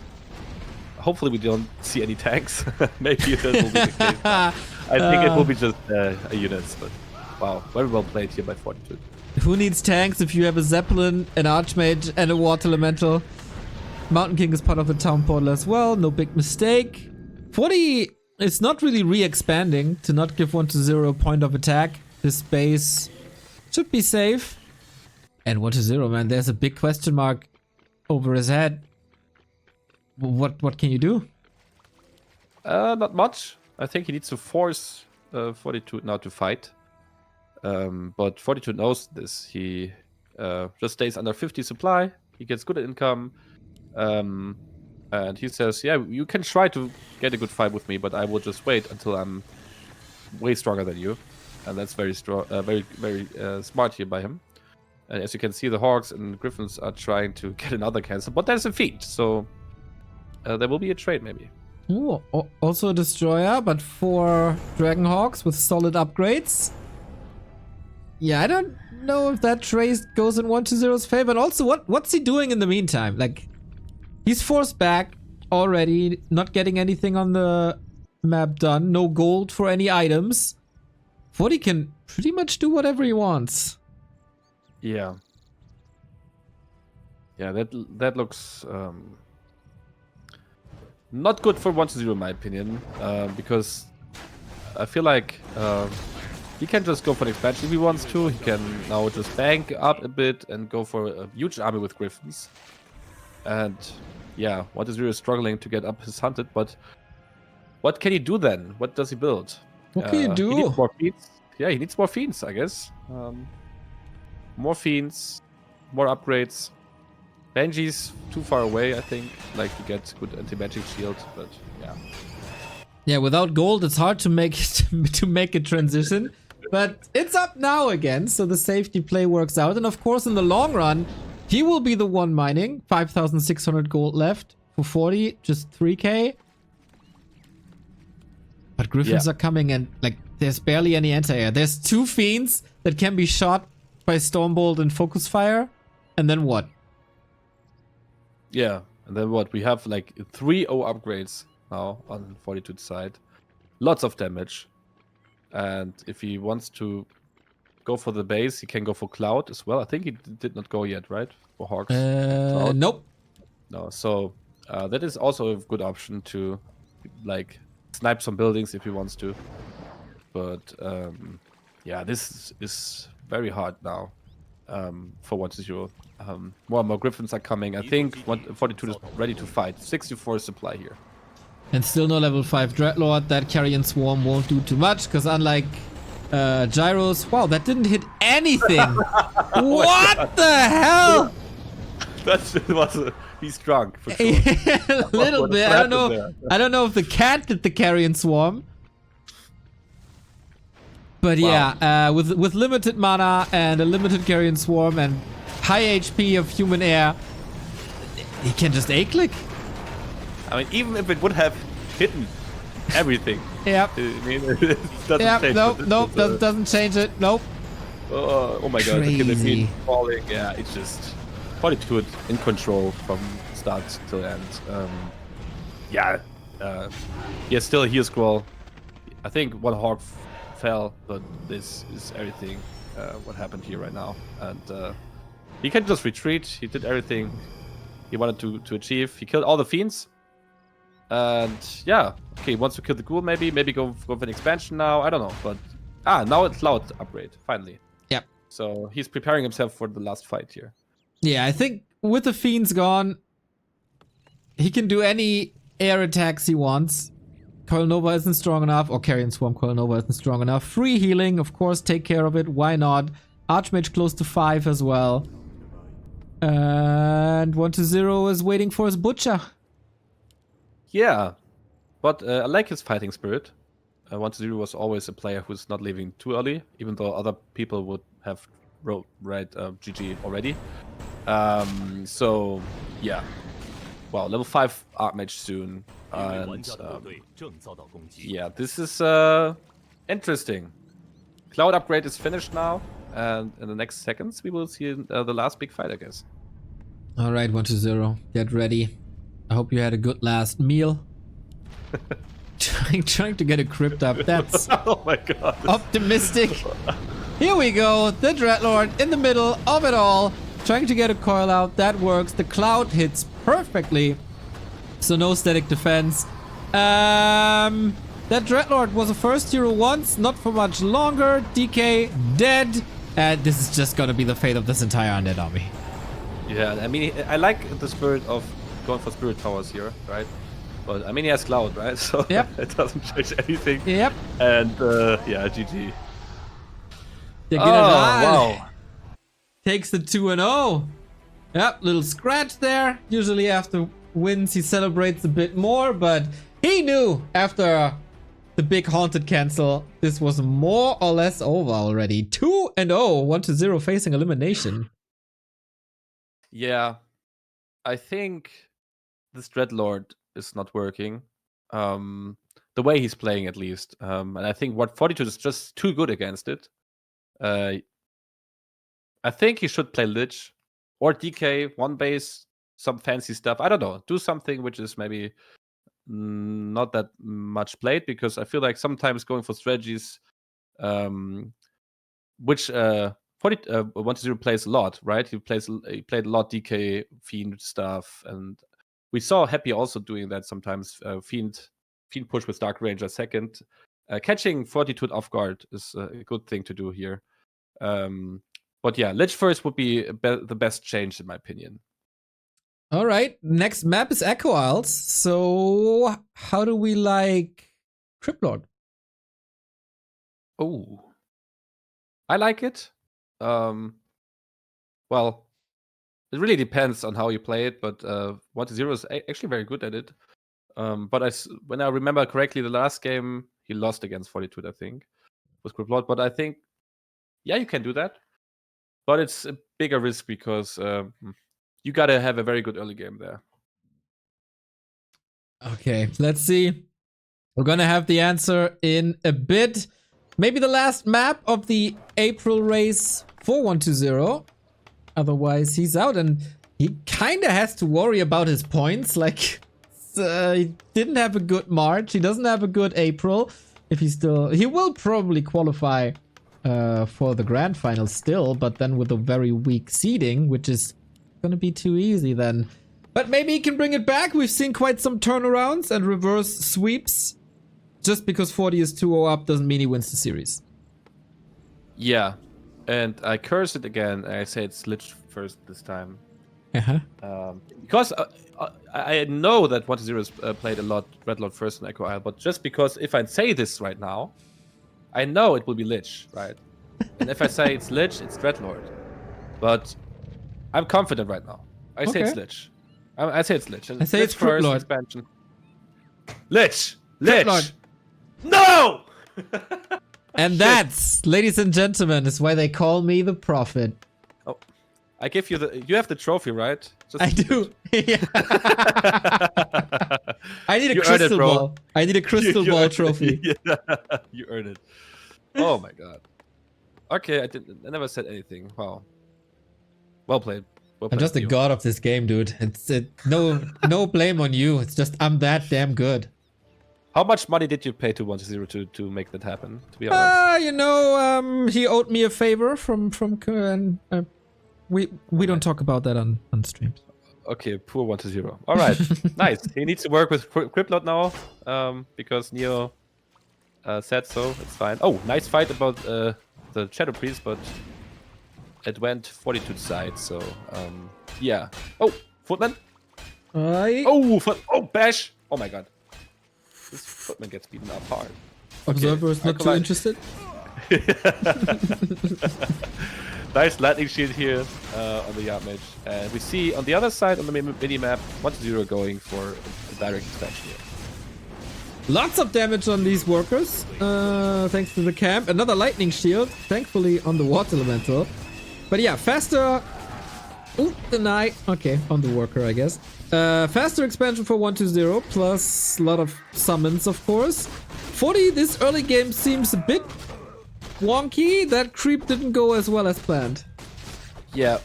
hopefully we don't see any tanks. Maybe that will be the case. I think it will be just a units, but wow, very well played here by Fortitude. Who needs tanks if you have a Zeppelin, an Archmage, and a Water Elemental? Mountain King is part of the town portal as well, no big mistake. 40 is not really re-expanding to not give 1-0 a point of attack. This base should be safe. And 1-0, man, there's a big question mark over his head. What can you do? Not much. I think he needs to force Fortitude now to fight. But Fortitude knows this. He just stays under 50 supply. He gets good income. And he says, yeah, you can try to get a good fight with me, but I will just wait until I'm way stronger than you. And that's very strong, very smart here by him. And as you can see, the Hawks and Griffins are trying to get another cancel, but there's a feat, so there will be a trade maybe. Ooh, also a destroyer, but 4 Dragonhawks with solid upgrades. Yeah, I don't know if that trade goes in 1-0's favor. And also, what's he doing in the meantime? Like, he's forced back already, not getting anything on the map done. No gold for any items. 40 can pretty much do whatever he wants. Yeah. Yeah, that looks not good for 1-0 in my opinion, because I feel like he can just go for the expansion if he wants to. He can now just bank up a bit and go for a huge army with Griffins. And yeah, 1-0 is struggling to get up his hunted, but what can he do then? What does he build? What can you do? He needs more fiends. Yeah, he needs more fiends, I guess. More fiends, more upgrades. Benji's too far away, I think. Like, to get good anti-magic shield, but yeah. Yeah, without gold, it's hard to make a transition. But it's up now again, so the safety play works out. And of course, in the long run, he will be the one mining. 5,600 gold left for 40, just 3k. But Griffins are coming and, like, there's barely any anti-air. There's 2 fiends that can be shot by Stormbolt and Focus Fire. And then what? Yeah, and then what? We have, like, 3 O upgrades now on Fortitude's side. Lots of damage. And if he wants to go for the base, he can go for Cloud as well. I think he did not go yet, right? For Hawks. Nope. No, so that is also a good option to, like, snipe some buildings if he wants to. But yeah, this is very hard now for 1-0. More and more Griffins are coming. I think 42 is ready to fight. 64 supply here. And still no level 5 Dreadlord. That Carrion Swarm won't do too much, because unlike Gyros... Wow, that didn't hit anything! What the hell? He's drunk, for sure. A little bit. I don't know if the cat did the Carrion Swarm. But wow. Yeah, with limited mana and a limited Carrion Swarm and high HP of human air, he can just A-click. I mean, even if it would have hidden everything. Yep. I mean, it doesn't change it. Nope, doesn't change it. Nope. Oh my god, the killer fiend falling. Yeah, it's just Fortitude in control from start till end. Yeah, still a heal scroll. I think one Hawk fell, but this is everything what happened here right now. And he can just retreat. He did everything he wanted to achieve. He killed all the fiends. And yeah, okay, he wants to kill the ghoul maybe go for an expansion now. I don't know, but now it's Cloud upgrade, finally. Yep. So he's preparing himself for the last fight here. Yeah, I think with the fiends gone, he can do any air attacks he wants. Coil Nova isn't strong enough, or Carrion Swarm Coil Nova isn't strong enough. Free healing, of course, take care of it. Why not? Archmage close to 5 as well. And 1-0 is waiting for his Butcher. Yeah, but I like his fighting spirit. 1-0 was always a player who's not leaving too early, even though other people would have wrote GG already. So, yeah. Wow, level 5 Archmage soon. And, yeah, this is interesting. Cloud upgrade is finished now, and in the next seconds we will see the last big fight, I guess. Alright, 1-0. Get ready. I hope you had a good last meal. trying to get a crypt up. That's oh my god. Optimistic. Here we go. The Dreadlord in the middle of it all. Trying to get a coil out. That works. The Cloud hits perfectly. So no static defense. That Dreadlord was a first hero once. Not for much longer. DK dead. And this is just gonna be the fate of this entire undead army. Yeah, I mean, I like the spirit of going for spirit towers here, right? But I mean, he has Cloud, right? So yep. It doesn't change anything. Yep. And yeah, GG. Wow. Takes the 2-0. Yep, little scratch there. Usually after wins he celebrates a bit more, but he knew after the big haunted cancel this was more or less over already. 2-0, 1-0 facing elimination. Yeah, I think this Dreadlord is not working. The way he's playing, at least. And I think what Fortitude is just too good against it. I think he should play Lich or DK, one base, some fancy stuff. I don't know. Do something which is maybe not that much played, because I feel like sometimes going for strategies which 1-0 plays a lot, right? He played a lot DK Fiend stuff, and we saw Happy also doing that sometimes. Fiend push with Dark Ranger second. Catching Fortitude off guard is a good thing to do here. But yeah, Lich first would be the best change in my opinion. All right, next map is Echo Isles. So how do we like Crypt Lord? Oh, I like it. Well, it really depends on how you play it, but 1-0 is actually very good at it. But when I remember correctly, the last game he lost against Fortitude, I think, with Crypt Lord. But I think, yeah, you can do that. But it's a bigger risk because you gotta have a very good early game there. Okay, let's see. We're gonna have the answer in a bit. Maybe the last map of the April race for 1-0. Otherwise, he's out, and he kind of has to worry about his points. Like, he didn't have a good March. He doesn't have a good April. He will probably qualify for the grand final still, but then with a very weak seeding, which is gonna be too easy then. But maybe he can bring it back. We've seen quite some turnarounds and reverse sweeps. Just because 40 is 2-0 up doesn't mean he wins the series. Yeah, and I curse it again. I say it's Lich first this time. Because I know that 1-0 has played a lot Dreadlord first in Echo Isle, but just because if I say this right now, I know it will be Lich, right? And if I say it's Lich, it's Dreadlord. But I'm confident right now. I say it's Lich. I say it's Lich. I say it's Crypt Lord. Expansion. Lich! Lich! Lich! No! And that's, ladies and gentlemen, is why they call me the Prophet. Oh, I give you you have the trophy, right? I do. I need a crystal ball. I need a crystal ball trophy. Yeah, you earned it. Oh my god. Okay, I never said anything. Wow. Well played. I'm just the god of this game, dude. No blame on you. It's just I'm that damn good. How much money did you pay to 1-0 to make that happen? To be honest, You know, he owed me a favor from and we don't talk about that on streams. okay, poor 1-0. All right, nice. He needs to work with Criplot now, because Neo said so. It's fine. Oh, nice fight about the Shadow Priest, but it went Fortitude side. So yeah. Oh, Footman. Oh, bash. Oh my god. This Footman gets beaten up hard. Observer is not too interested. Nice lightning shield here on the Yard Mage. And we see on the other side on the mini-map 1-0 going for a direct expansion here. Lots of damage on these workers, thanks to the camp. Another lightning shield, thankfully on the water elemental. But yeah, faster... Ooh, deny. Okay, on the worker, I guess. Faster expansion for 1-0, plus a lot of summons, of course. 40, this early game seems a bit wonky. That creep didn't go as well as planned. Yeah,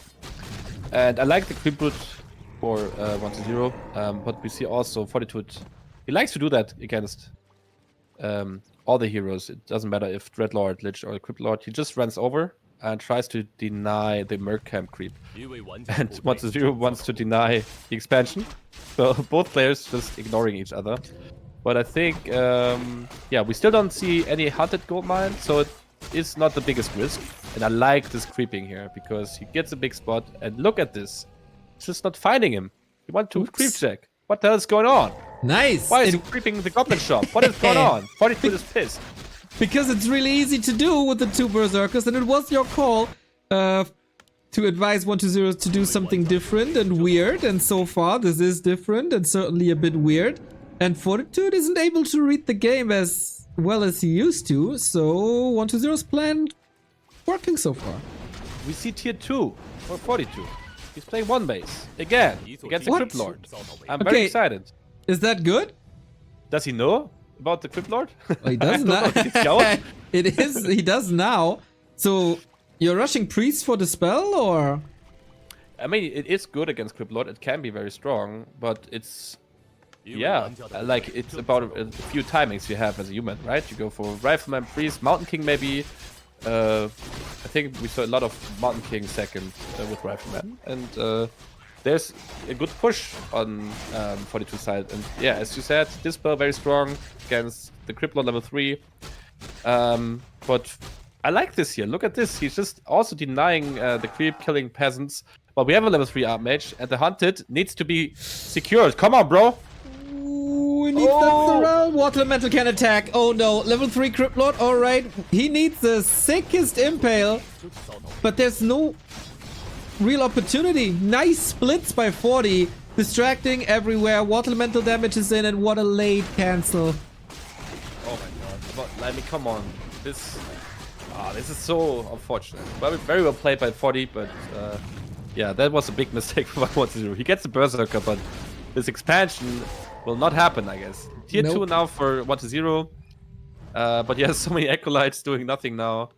and I like the creep route for 1-0, but we see also Fortitude. He likes to do that against all the heroes. It doesn't matter if Dreadlord, Lich, or Crypt Lord. He just runs over and tries to deny the Merc Camp creep. And 1-0 wants to deny the expansion. So both players just ignoring each other. But I think, yeah, we still don't see any hunted gold mine, so it is not the biggest risk. And I like this creeping here because he gets a big spot. And look at this. It's just not finding him. He wants to creep check. What the hell is going on? Nice. Why is he creeping the goblin shop? What is going on? Fortitude is pissed. Because it's really easy to do with the two berserkers, and it was your call to advise 1-0 to do something different and weird. And so far, this is different and certainly a bit weird. And Fortitude isn't able to read the game as well as he used to. So 1-0's plan working so far. We see tier 2 for Fortitude. He's playing one base again against the Crypt Lord. I'm very excited. Is that good? Does he know about the Crypt Lord? Well, he does now. It is. He does now. So you're rushing priest for the spell, or? I mean, it is good against Crypt Lord. It can be very strong, but it's like it's about a few timings you have as a human, right? You go for Rifleman, Priest, Mountain King, maybe. I think we saw a lot of Mountain King second with Rifleman, and there's a good push on 42 side. And yeah, as you said, this spell very strong against the Crypt Lord level 3. But I like this here. Look at this. He's just also denying the creep, killing peasants. But we have a level 3 Archmage, and the hunted needs to be secured. Come on, bro. He needs that surround. Water Elemental can attack. Oh no. Level 3 Crypt Lord. Alright. He needs the sickest impale. But there's no real opportunity. Nice splits by 40. Distracting everywhere. Water Elemental damage is in, and what a late cancel. Oh my god. But, I mean, come on. This is so unfortunate. Very well played by 40, but yeah, that was a big mistake for 1-0. He gets the Berserker, but this expansion will not happen, I guess. Tier 2 now for 1-0. But he has so many Acolytes doing nothing now.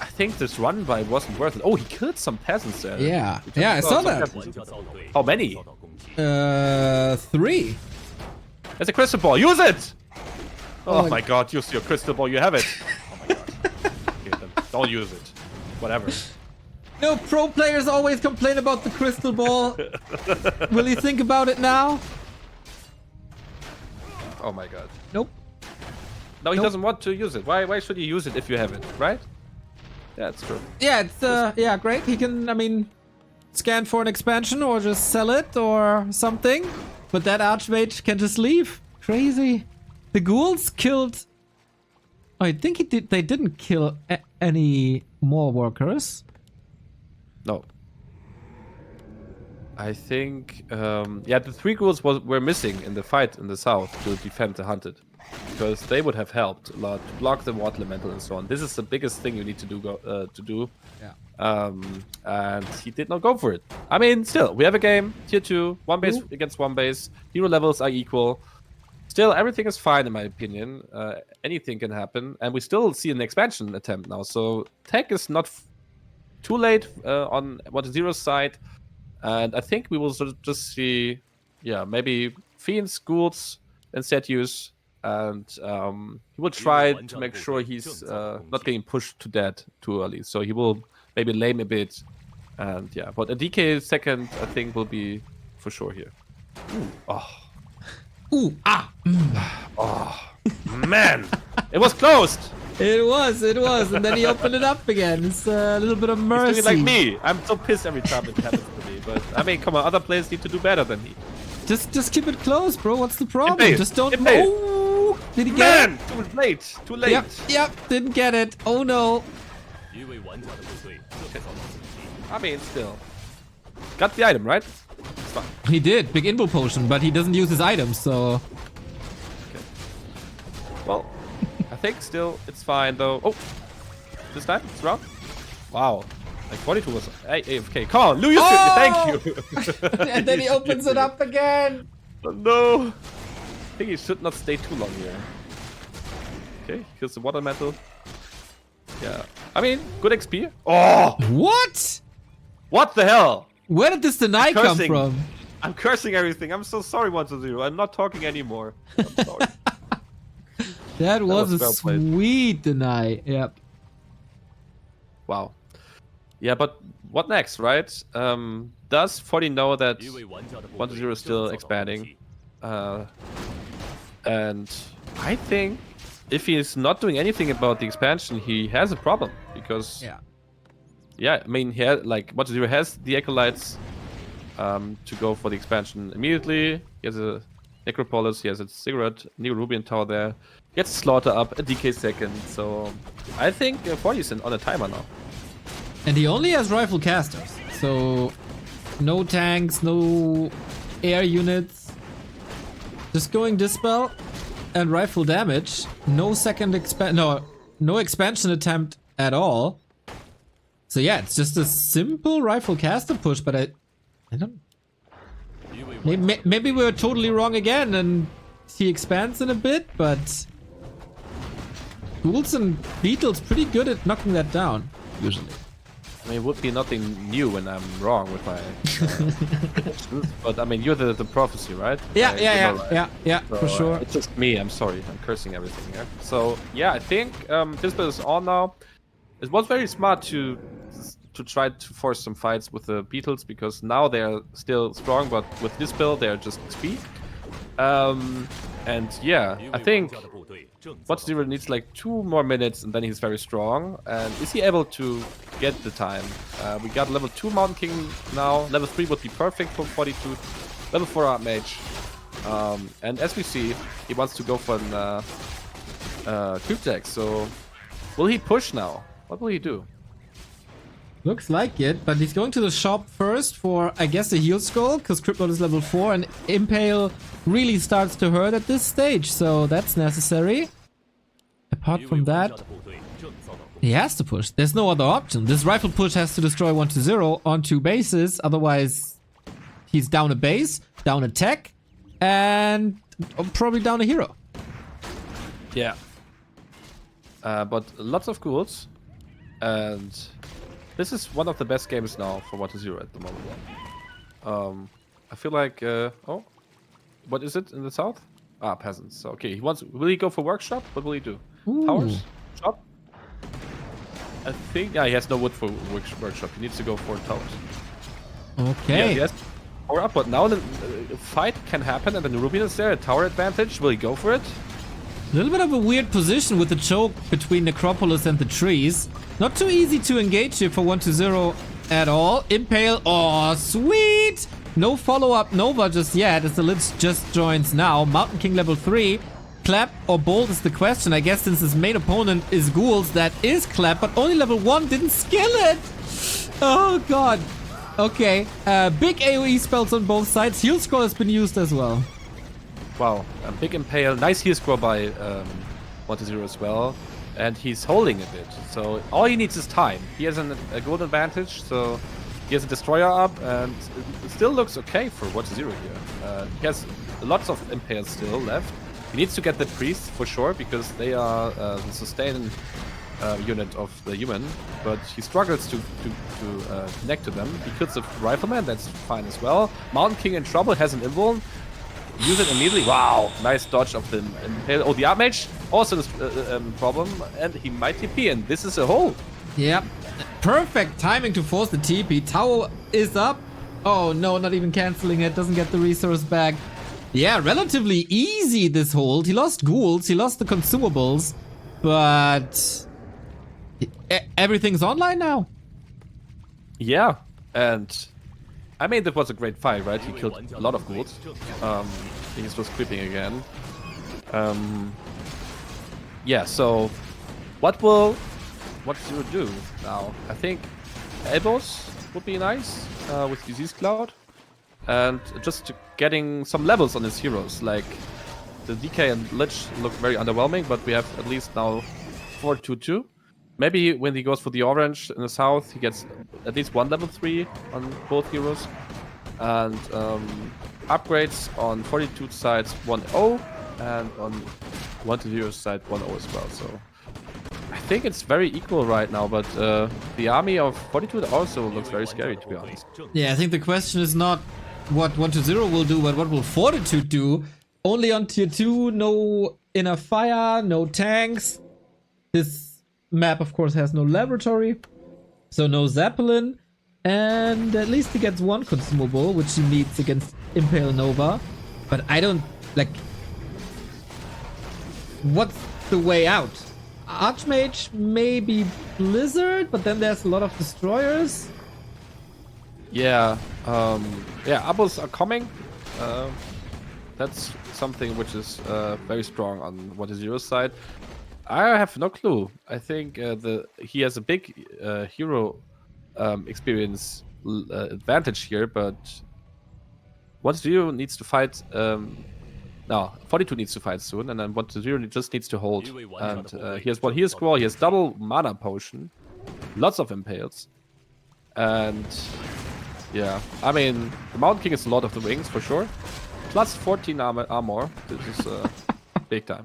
I think this run by wasn't worth it. Oh, he killed some peasants there. Yeah, I saw that. How many? 3. There's a crystal ball. Use it! Oh my god, use your crystal ball. You have it. Oh my god. Okay, then don't use it. Whatever. No, pro players always complain about the crystal ball. Will he think about it now? Oh my god. Nope. No, he doesn't want to use it. Why should he use it if you have it, right? Yeah, it's true. Yeah, it's yeah, great. He can, I mean, scan for an expansion or just sell it or something. But that Archmage can just leave. Crazy. The ghouls killed... I think they didn't kill any more workers. No. I think, yeah, the 3 ghouls were missing in the fight in the south to defend the hunted. Because they would have helped a lot to block the water elemental and so on. This is the biggest thing you need to do. Yeah. And he did not go for it. I mean, still, we have a game, tier 2, one base against one base. Hero levels are equal. Still, everything is fine in my opinion. Anything can happen, and we still see an expansion attempt now. So tech is not too late on 1-0's side, and I think we will sort of just see, yeah, maybe Fiends, Ghouls, and Setus. and he will try to make sure he's not getting pushed to death too early. So he will maybe lame a bit, and yeah. But a DK second, I think, will be for sure here. Ooh, oh. Ooh, ah. Oh, man, it was closed. It was, and then he opened it up again. It's a little bit of mercy. He's doing it like me. I'm so pissed every time it happens to me. But I mean, come on, other players need to do better than me. Just keep it close, bro. What's the problem? Impale. Just don't. Impale. Oh, did he get it? Too late. Too late. Yep, didn't get it. Oh no. I mean, still. Got the item, right? It's fine. He did. Big invul potion, but he doesn't use his items, so. Okay. Well, I think still it's fine though. Oh, this time it's wrong. Wow. Like 42 was AFK. Come on, Louis, thank you. And then he opens it up again. Oh, no. I think he should not stay too long here. Okay, here's the water metal. Yeah. I mean, good XP. Oh! What? What the hell? Where did this deny come from? I'm cursing everything. I'm so sorry, 1-0. I'm not talking anymore. I'm sorry. That was a well played. sweet deny. Yep. Wow. Yeah, but what next, right? Does 40 know that 1-0 is still expanding? And I think if he is not doing anything about the expansion, he has a problem. Because, yeah, I mean, he had, like, 1-0 has the Acolytes to go for the expansion immediately. He has a Necropolis, he has a Cigarette, Neo-Rubian Tower there. Gets Slaughter up, a DK second. So I think 40 is on a timer now. And he only has rifle casters, so no tanks, no air units. Just going Dispel and rifle damage. No second no expansion attempt at all. So yeah, it's just a simple rifle caster push, but I don't. Maybe we're totally wrong again, and he expands in a bit, but Ghouls and Beetles pretty good at knocking that down usually. I mean, it would be nothing new when I'm wrong with my predictions, but I mean, you're the prophecy, right? Yeah, So, for sure. It's just me. I'm sorry. I'm cursing everything here. So yeah, I think this build is on now. It was very smart to try to force some fights with the Beetles because now they're still strong, but with this build they're just XP. And yeah, I think 1-0 needs like 2 more minutes and then he's very strong. And is he able to get the time? We got level 2 Mountain King now. Level 3 would be perfect for Fortitude. Level 4 Archmage. And as we see, he wants to go for an creep deck. So will he push now? What will he do? Looks like it, but he's going to the shop first for, I guess, a heal scroll, because Cryptlord is level 4 and Impale really starts to hurt at this stage, so that's necessary. Apart from that, he has to push. There's no other option. This rifle push has to destroy 1-0 on 2 bases, otherwise he's down a base, down a tech, and probably down a hero. Yeah. But lots of ghouls, and this is one of the best games now for 1-0 at the moment. I feel like, oh, what is it in the south? Ah, peasants. Okay, will he go for workshop? What will he do? Ooh. Towers? Shop? I think, yeah, he has no wood for workshop. He needs to go for towers. Okay. Yeah, he has power up, but now the fight can happen and the Rubian is there, a tower advantage. Will he go for it? A little bit of a weird position with the choke between Necropolis and the trees. Not too easy to engage here for 1-0 at all. Impale, oh, sweet! No follow-up Nova just yet, as the Lich just joins now. Mountain King level 3. Clap or Bolt is the question. I guess since his main opponent is Ghouls, that is Clap, but only level 1 didn't skill it! Oh god. Okay, big AoE spells on both sides. Heal Scroll has been used as well. Wow, a big Impale. Nice heal score by 1-0 as well. And he's holding a bit. So all he needs is time. He has a good advantage, so he has a Destroyer up, and it still looks okay for 1-0 here. He has lots of Impales still left. He needs to get the Priest for sure, because they are the sustain unit of the human, but he struggles to connect to them. He kills the Rifleman, that's fine as well. Mountain King in trouble, has an invuln. use it immediately. Wow, nice dodge of the Impale. Oh, the Archmage also is problem, and he might TP, and this is a hold. Yep. Perfect timing to force the TP. Tower is up. Oh no, not even canceling it. Doesn't get the resource back. Yeah, relatively easy this hold. He lost ghouls, he lost the consumables, but everything's online now. Yeah, and I mean, that was a great fight, right? He killed a lot of ghouls. He's just creeping again. Yeah, so what will you do now? I think elbows would be nice with Disease Cloud. And just getting some levels on his heroes, like the DK and Lich look very underwhelming, but we have at least now Fortitude 2. Maybe when he goes for the orange in the south, he gets at least one level 3 on both heroes. And upgrades on Fortitude sides 1-0, and on 1-0 side 1-0 as well. So I think it's very equal right now, but the army of Fortitude also looks very scary, to be honest. Yeah, I think the question is not what 1-0 will do, but what will Fortitude do? Only on tier 2, no inner fire, no tanks. This map, of course, has no laboratory, so no Zeppelin. And at least he gets one consumable, which he needs against Impale Nova. But I don't, like... What's the way out? Archmage, maybe Blizzard, but then there's a lot of destroyers. Yeah, Abos are coming. That's something which is very strong on 1-0 side. I have no clue. I think he has a big hero experience advantage here, but 1-0 needs to fight. No, 42 needs to fight soon, and then 1-0 just needs to hold. And he has one heal scroll, he has double mana potion, lots of impales, and yeah, I mean, the Mountain King is a lot of the wings for sure. Plus 14 armor. This is big time.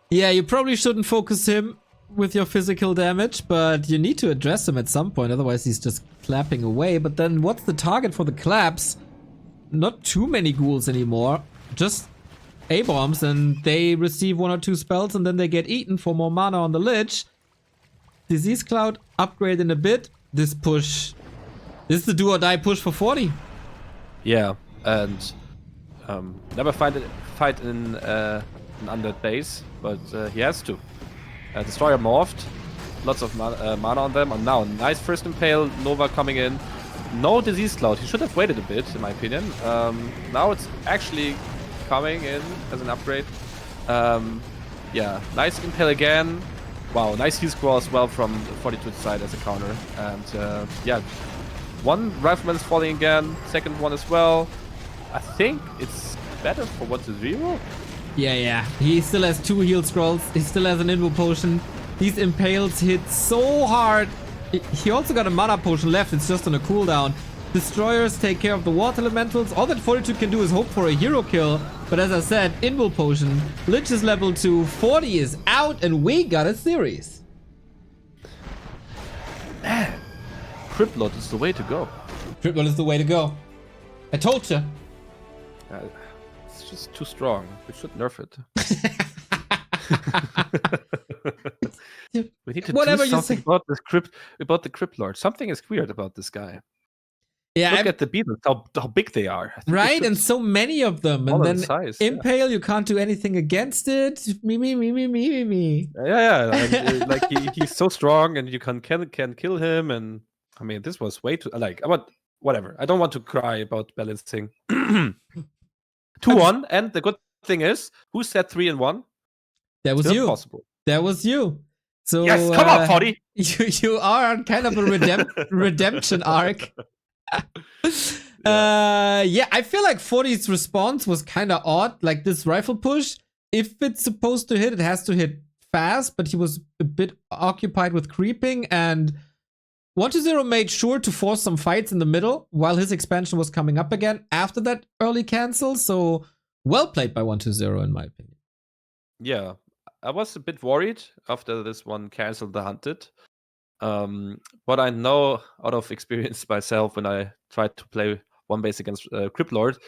Yeah, you probably shouldn't focus him with your physical damage, but you need to address him at some point, otherwise he's just clapping away. But then what's the target for the claps? Not too many ghouls anymore, just A-bombs, and they receive 1 or 2 spells and then they get eaten for more mana on the Lich. Disease Cloud upgrade in a bit. This is the do or die push for 40. Yeah, and never fight in an undead base, but he has to. Destroyer morphed, lots of mana on them, and now nice first impale, Nova coming in. No Disease Cloud, he should have waited a bit, in my opinion. Now it's actually coming in as an upgrade. Yeah, nice impale again. Wow, nice heal scroll as well from the Fortitude side as a counter. And yeah, one rifleman is falling again, second one as well. I think it's better for 1-0. Yeah. He still has 2 heal scrolls. He still has an invo potion. These impales hit so hard. He also got a mana potion left. It's just on a cooldown. Destroyers take care of the water elementals. All that Fortitude can do is hope for a hero kill. But as I said, invo potion. Lich is level 2. 40 is out, and we got a series. Man, Cryptlord is the way to go. Cryptlord is the way to go. I told you. It's just too strong. We should nerf it. We need to Whatever do something about this about the Cryptlord. Something is weird about this guy. Yeah, Look at the beetles, how big they are. Right, and so many of them. And then size, Impale, you can't do anything against it. Me. Yeah. And, like he's so strong, and you can kill him. And I mean, this was way too whatever. I don't want to cry about balancing. 2-1, and the good thing is, who said 3-1? That was Still you. Possible. That was you. So yes, come on, 40. You are on kind of a redemption arc. Yeah, I feel like 40's response was kind of odd. Like this rifle push, if it's supposed to hit, it has to hit fast, but he was a bit occupied with creeping, and 1-0 made sure to force some fights in the middle while his expansion was coming up again after that early cancel. So well played by 1-0 in my opinion. Yeah, I was a bit worried after this one canceled the hunted. But I know out of experience myself when I tried to play one base against Cryptlord,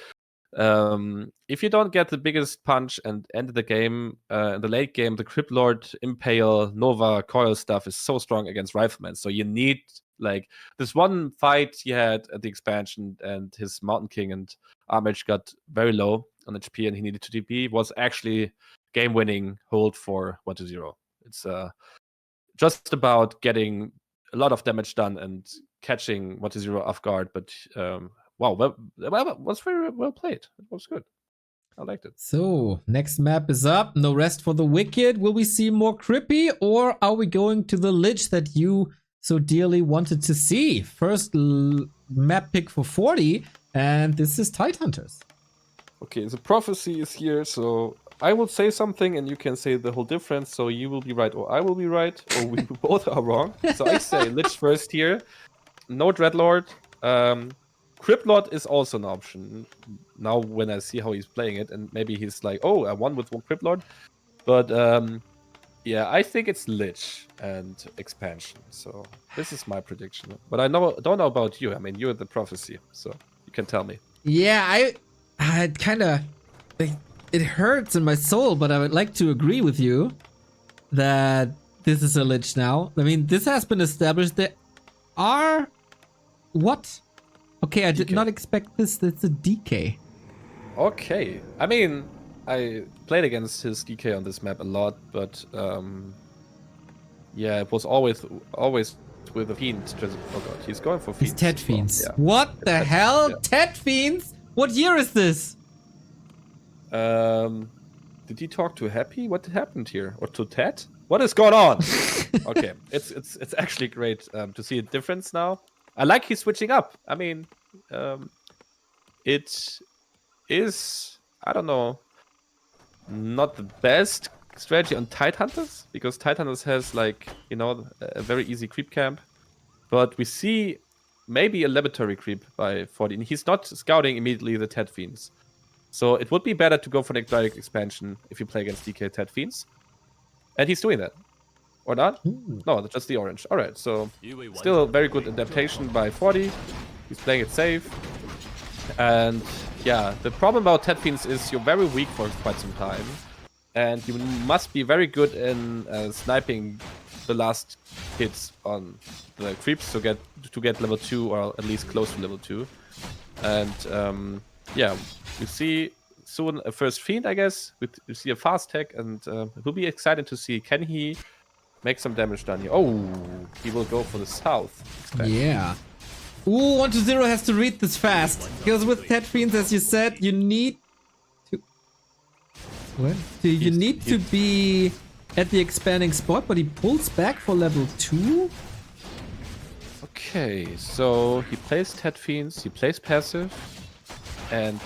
If you don't get the biggest punch and end the game, in the late game, the Crypt Lord, Impale, Nova, Coil stuff is so strong against Riflemen. So you need, like, this one fight he had at the expansion, and his Mountain King and Armage got very low on HP, and he needed to TP, was actually game-winning hold for 1-0. It's just about getting a lot of damage done and catching 1-0 off guard, but wow, that was very well played. It was good. I liked it. So, next map is up. No rest for the wicked. Will we see more Crippy, or are we going to the Lich that you so dearly wanted to see? First map pick for 40, and this is Tidehunters. Okay, the prophecy is here, so I will say something and you can say the whole difference. So you will be right or I will be right, or we both are wrong. So I say Lich first here. No Dreadlord. Crypt Lord is also an option. Now when I see how he's playing it, and maybe he's like, oh, I won with one Crypt Lord. But yeah, I think it's Lich and expansion. So this is my prediction. But I don't know about you. I mean, you're the prophecy, so you can tell me. Yeah, I kind of, it hurts in my soul, but I would like to agree with you that this is a Lich now. I mean, this has been established. There are, what? Okay, I did DK. not expect this. It's a DK. Okay. I mean, I played against his DK on this map a lot, but yeah, it was always with a Fiend. Oh god, he's going for Fiends. He's Ted Fiends. Yeah. What the hell? Yeah. Ted Fiends? What year is this? Did he talk to Happy? What happened here? Or to Ted? What is going on? Okay, it's actually great to see a difference now. I like he's switching up. I mean, it is, I don't know, not the best strategy on Tidehunters, because Tidehunters has, like, you know, a very easy creep camp. But we see maybe a laboratory creep by 40. And he's not scouting immediately the Ted Fiends. So it would be better to go for the direct expansion if you play against DK Ted Fiends. And he's doing that. Or not? Ooh. No, just the orange. Alright, so still very good adaptation by 40. He's playing it safe. And yeah, the problem about Ted Fiends is you're very weak for quite some time. And you must be very good in sniping the last hits on the creeps to get level 2, or at least close to level 2. And yeah, you see soon a first Fiend, I guess. We see a fast tech, and it will be exciting to see, can he make some damage down here? Oh, he will go for the south expansion. Yeah. Ooh, 1-0 has to read this fast. Because with Ted Fiends, as you said, you need to... What? You need to be at the expanding spot, but he pulls back for level 2? Okay, so he plays Ted Fiends, he plays passive, and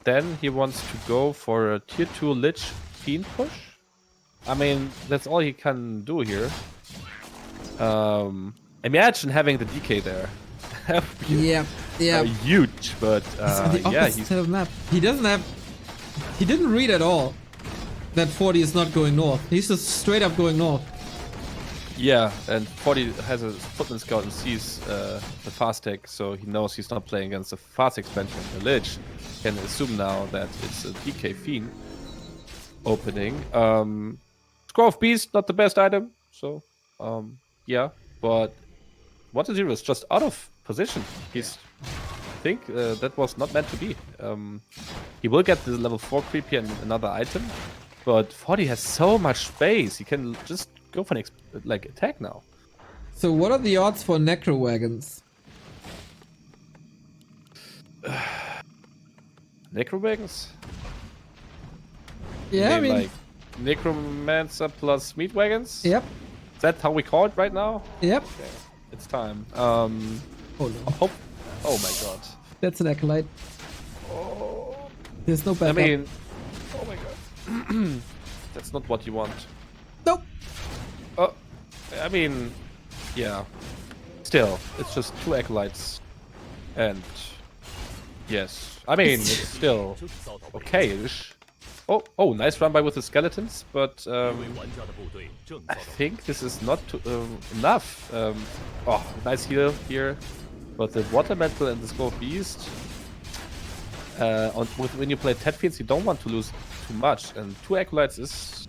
then he wants to go for a tier 2 Lich Fiend push. I mean, that's all he can do here. Imagine having the DK there. Yeah, yeah. Huge, but yeah, he's of map. He didn't read at all that 40 is not going north. He's just straight up going north. Yeah, and 40 has a footman scout and sees the fast tech, so he knows he's not playing against the fast expansion of the Lich. Can assume now that it's a DK Fiend opening. Scroll of Beast, not the best item, so yeah, but 1-0 is just out of position. I think that was not meant to be. He will get the level 4 creepy and another item, but 40 has so much space. He can just go for an attack now. So what are the odds for Necro Wagons? Necro Wagons? Yeah, I mean... like Necromancer plus Meat Wagons? Yep. Is that how we call it right now? Yep. Okay. It's time. Oh no. Oh my god. That's an acolyte. Oh. There's no backup. I mean, oh my god. That's not what you want. Nope. Oh, I mean, yeah. Still, it's just 2 acolytes. And yes. I mean, it's still okay-ish. Oh, nice run by with the skeletons, but I think this is not enough. Oh, nice heal here, but the water metal and the Skull Beast. when you play Ted Fiends, you don't want to lose too much, and 2 Acolytes is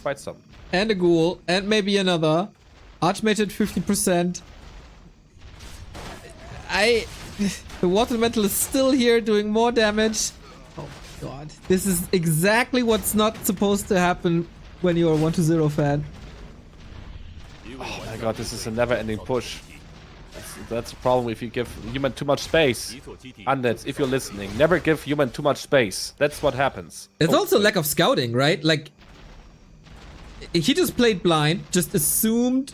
quite some. And a Ghoul, and maybe another. Archmage at 50%. The Water Elemental is still here doing more damage. Oh my god. This is exactly what's not supposed to happen when you're a 1-0 fan. Oh my god, this is a never-ending push. That's the problem if you give human too much space. Undeads, if you're listening, never give human too much space. That's what happens. It's also lack of scouting, right? Like, he just played blind, just assumed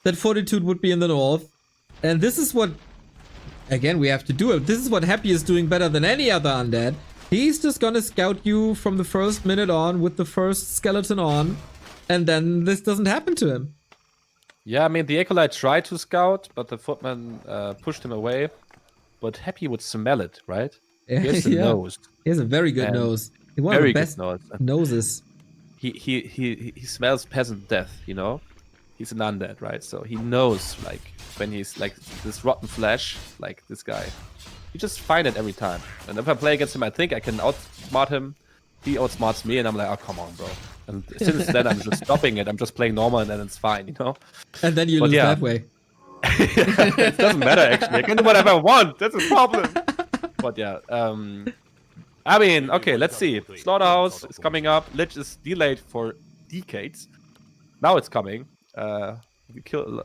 that Fortitude would be in the north. And this is what, again, we have to do it. This is what Happy is doing better than any other undead. He's just gonna scout you from the first minute on with the first skeleton on. And then this doesn't happen to him. Yeah, I mean, the Acolyte tried to scout, but the Footman pushed him away. But Happy would smell it, right? He has the nose. He has a very good nose. He's one of the best noses. He smells peasant death, you know? He's an undead, right? So he knows, like, when he's, like, this rotten flesh, like this guy. You just find it every time. And if I play against him, I think I can outsmart him. He outsmarts me, and I'm like, oh, come on, bro. And since then, I'm just stopping it. I'm just playing normal, and then it's fine, you know? And then you lose that way. It doesn't matter, actually. I can do whatever I want. That's a problem. But yeah, I mean, okay, let's see. Slaughterhouse is coming up. Lich is delayed for decades. Now it's coming. We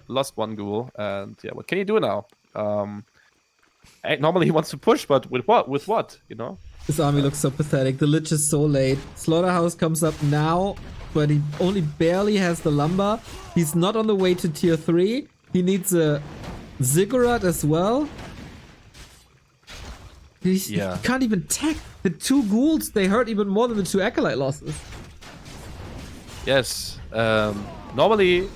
lost 1 ghoul, and yeah, what can you do now? Normally he wants to push, but with what? With what? You know? This army looks so pathetic. The Lich is so late. Slaughterhouse comes up now, but he only barely has the lumber. He's not on the way to tier 3. He needs a Ziggurat as well. He can't even tech. The 2 ghouls, they hurt even more than the 2 Acolyte losses. Yes. Normally,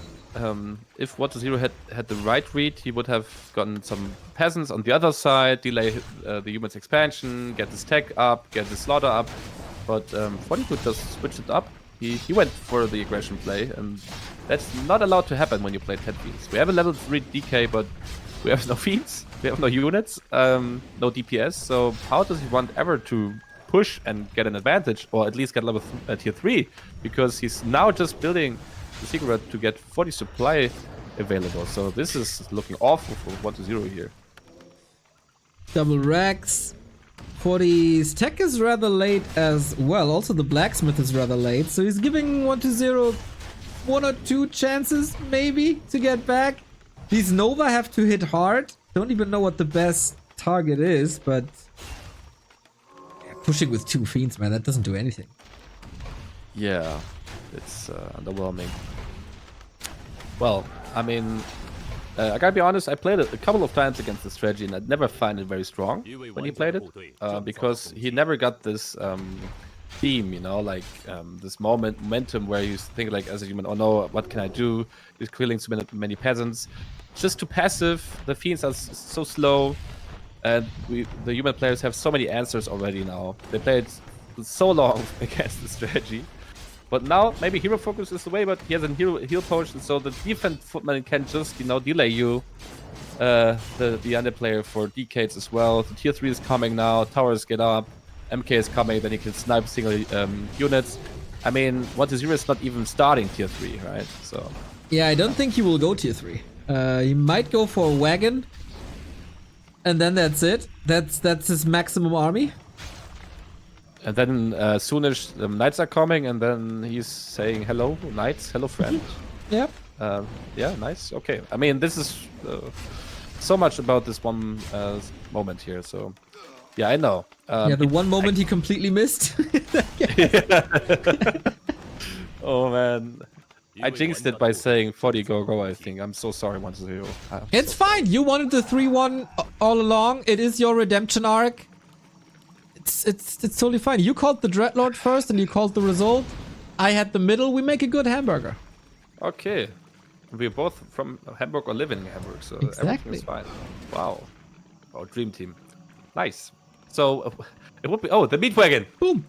if 1-0 had the right read, he would have gotten some peasants on the other side, delay the humans expansion, get this tech up, get the slaughter up. But Fortitude just switched it up. He went for the aggression play, and that's not allowed to happen when you play Ted Fiends. We have a level 3 DK, but we have no Fiends, we have no units, no DPS. So how does he want ever to push and get an advantage, or at least get level tier 3? Because he's now just building the Ziggurat to get 40 supply available. So this is looking awful for 1-0 here. Double Rex. 40's tech is rather late as well. Also the blacksmith is rather late. So he's giving 1-0 1 or 2 chances maybe to get back. These Nova have to hit hard. Don't even know what the best target is, but pushing with 2 Fiends, man, that doesn't do anything. Yeah, it's underwhelming. Well, I mean, I gotta be honest, I played it a couple of times against the strategy, and I never find it very strong when he played it, because he never got this theme, you know, like this momentum where you think, like, as a human, oh no, what can I do? He's killing so many peasants. It's just too passive. The Fiends are so slow, and the human players have so many answers already now. They played so long against the strategy. But now, maybe hero focus is the way, but he has a heal potion, so the defense footman can just, you know, delay you. The under player for decades as well. The tier 3 is coming now, towers get up, MK is coming, then he can snipe single units. I mean, 1-0 is not even starting tier 3, right? So yeah, I don't think he will go tier 3. He might go for a wagon, and then that's it. That's his maximum army. And then soonish knights are coming, and then he's saying, hello, knights, hello, friend. Yep. Yeah, nice. Okay. I mean, this is so much about this one moment here. So, yeah, I know. Yeah, the one moment he completely missed. Oh, man. I jinxed it by saying 40 go, I think. I'm so sorry, 1-0. It's fine. You wanted the 3-1 all along. It is your redemption arc. It's totally fine. You called the Dreadlord first and you called the result. I had the middle. We make a good hamburger. Okay. We're both from Hamburg or live in Hamburg, so everything is fine. Wow. Oh, dream team. Nice. So, it would be... Oh, the meat wagon. Boom.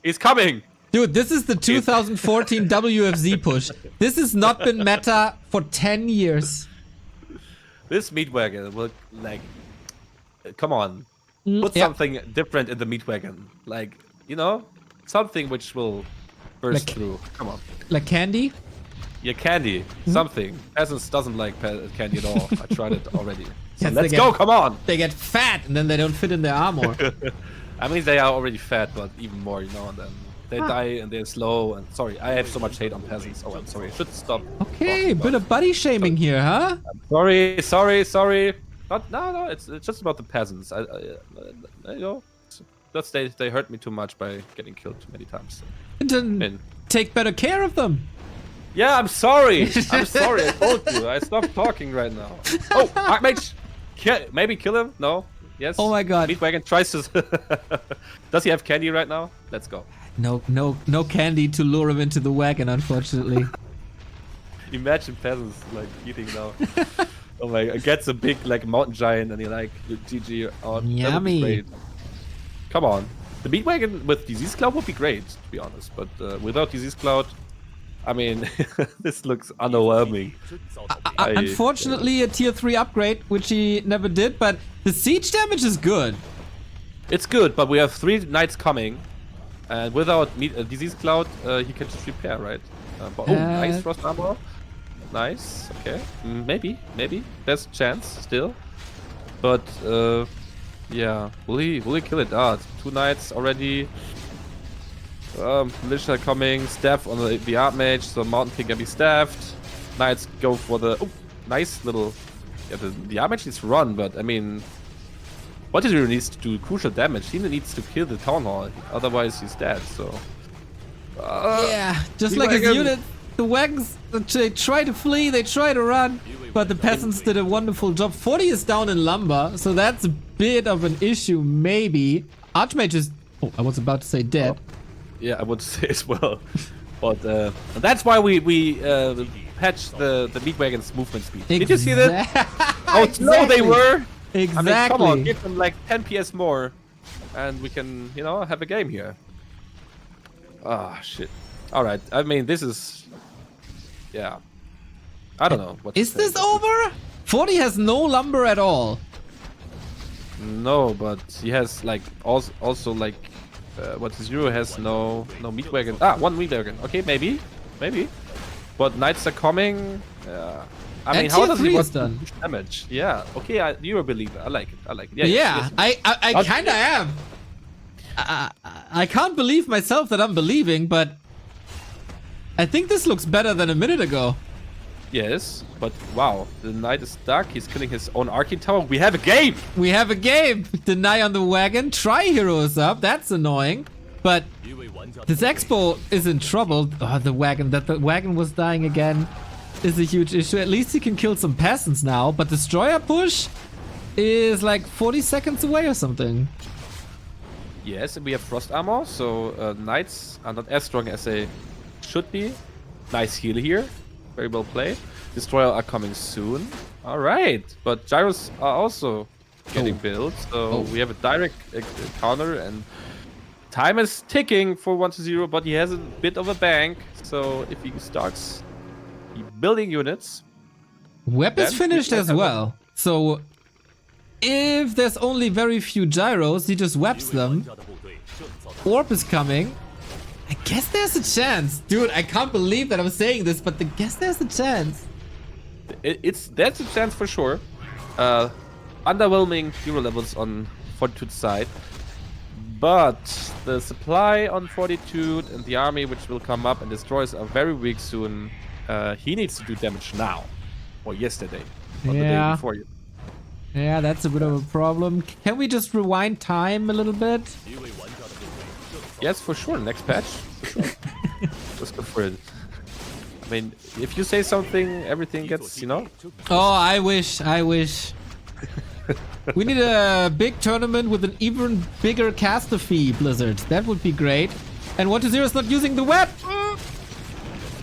He's coming. Dude, this is the 2014 WFZ push. This has not been meta for 10 years. This meat wagon will, like... Come on. Put yeah. something different in the meat wagon. Like, you know, something which will burst through. Come on. Like candy? Yeah, candy. Something. Peasants doesn't like candy at all. I tried it already. So Yes, let's go, come on! They get fat and then they don't fit in their armor. I mean, they are already fat, but even more, you know, and then they die and they're slow. And sorry, I have so much hate on peasants. Oh, I'm sorry. I should stop. Okay, bit of buddy shaming here, huh? Sorry. No, it's just about the peasants. You know, that's they hurt me too much by getting killed too many times. Then take better care of them. Yeah, I'm sorry. I told you. I stopped talking right now. Oh, Archmage. Maybe kill him? No? Yes? Oh my god. Meatwagon tries to... Does he have candy right now? Let's go. No candy to lure him into the wagon, unfortunately. Imagine peasants, like, eating now. Oh my god. Gets a big, like, mountain giant and you're like, GG. Oh, yummy. Great. Come on. The Meatwagon with Disease Cloud would be great, to be honest. But without Disease Cloud... I mean, this looks underwhelming. Unfortunately, a tier 3 upgrade, which he never did, but the siege damage is good. It's good, but we have 3 knights coming. And without Disease Cloud, he can just repair, right? Nice frost armor. Nice, okay. Maybe. There's a chance still. But, yeah. Will he kill it? Ah, 2 knights already. Militia coming, staff on the Archmage, so Mountain King can be staffed. Knights go for the nice little. Yeah, the Archmage needs to run, but I mean, Fortitude needs to do crucial damage. He needs to kill the Town Hall, otherwise he's dead. So yeah, just like his unit, the wagons they try to flee, they try to run, but the peasants did a wonderful job. 40 is down in lumber, so that's a bit of an issue, maybe. Archmage is. Oh, I was about to say dead. Yeah, I would say as well. But that's why we patched the Meatwagon's movement speed. Did you see that? How slow they were? Exactly. I mean, come on, give them like 10 PS more, and we can, you know, have a game here. Ah, shit. All right. I mean, this is, yeah. I don't know. Is this over? 40 has no lumber at all. No, but he has like also like. Eer0 has no meat wagon. Ah, 1 meat wagon. Okay, maybe. But knights are coming. I mean, how does he want to push damage? Yeah. Okay, you're a believer. I like it. Yeah. I kind of am. I can't believe myself that I'm believing, but I think this looks better than a minute ago. Yes, but wow, the knight is stuck. He's killing his own Arcane Tower. We have a game! Deny on the wagon. Tri-hero is up. That's annoying. But this Expo is in trouble. Oh, the wagon was dying again is a huge issue. At least he can kill some peasants now. But Destroyer push is like 40 seconds away or something. Yes, and we have Frost Armor. So knights are not as strong as they should be. Nice heal here. Very well played. Destroyer are coming soon. All right, but gyros are also getting built, so we have a direct counter, and time is ticking for 1-0. But he has a bit of a bank, so if he starts building units, Web is finished as well. So if there's only very few gyros, he just webs them. Orb is coming. I guess there's a chance. Dude, I can't believe that I'm saying this, but I guess there's a chance. That's a chance for sure. Underwhelming hero levels on Fortitude's side. But the supply on Fortitude and the army, which will come up and destroys, are very weak soon. He needs to do damage now. Or yesterday. Or the day before you. Yeah, that's a bit of a problem. Can we just rewind time a little bit? Yes, for sure. Next patch. For sure. Just go for it. I mean, if you say something, everything gets, you know? Oh, I wish. We need a big tournament with an even bigger caster fee, Blizzard. That would be great. And 1-0 is not using the web.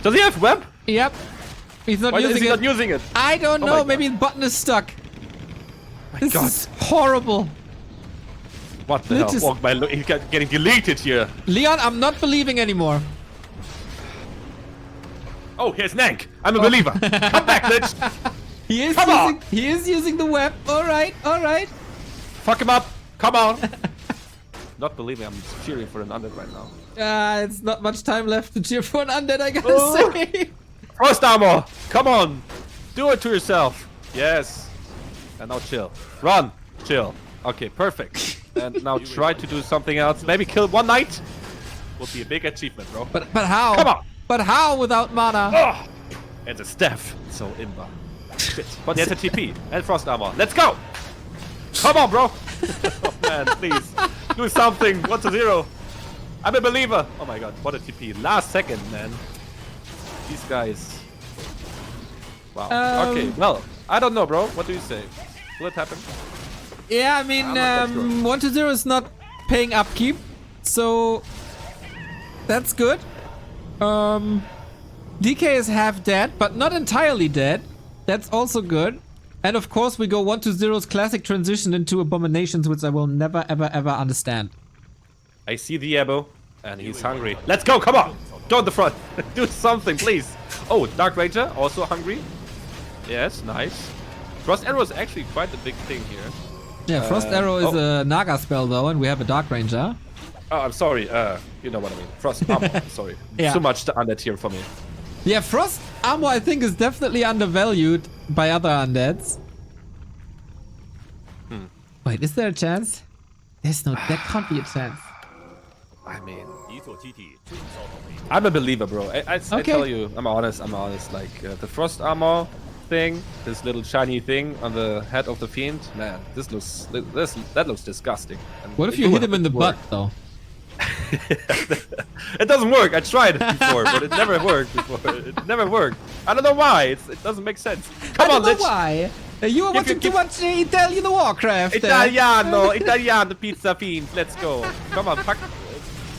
Does he have web? Yep. He's not Why using is he not using it? I don't know. Maybe the button is stuck. This is horrible. What the hell? Oh, he's getting deleted here. Leon, I'm not believing anymore. Oh, here's Nank. I'm a believer. Come back, Lich. He is using the web. All right. Fuck him up. Come on. Not believing I'm cheering for an undead right now. It's not much time left to cheer for an undead, I gotta Oh. say. Frost armor. Come on. Do it to yourself. Yes. And now chill. Run. Chill. Okay, perfect. And now try to do something else. Maybe kill one knight. Would be a big achievement, bro. But how? Come on. But how without mana? Oh. And the staff. So imba. Shit. But there's a TP and frost armor. Let's go. Come on, bro. Oh man, please do something. 1-0. I'm a believer. Oh my god, what a TP. Last second, man. These guys. Wow. Okay, well, I don't know, bro. What do you say? Will it happen? Yeah, I mean, I'm not that sure. 1-0 is not paying upkeep, so that's good. DK is half dead, but not entirely dead. That's also good. And of course, we go 1-0's classic transition into abominations, which I will never, ever, ever understand. I see the Ebo, and he's hungry. Let's go, come on! Go in the front. Do something, please. Oh, Dark Ranger, also hungry. Yes, nice. Frost Arrow is actually quite a big thing here. Yeah, Frost Arrow is a Naga spell though, and we have a Dark Ranger. Oh, I'm sorry. You know what I mean. Frost Armor, sorry. Yeah. Too much undead here for me. Yeah, Frost Armor I think is definitely undervalued by other undeads. Wait, is there a chance? There's no, that can't be a chance. I mean, I'm a believer, bro. I tell you, I'm honest. Like the frost armor thing, this little shiny thing on the head of the fiend, man, that looks disgusting. And What if you hit him in the butt though? It doesn't work. I tried it before, but it never worked before. It never worked. I don't know why. It doesn't make sense. Come on, let's. Why? You are watching too much Italian Warcraft. Italiano pizza fiend. Let's go. Come on,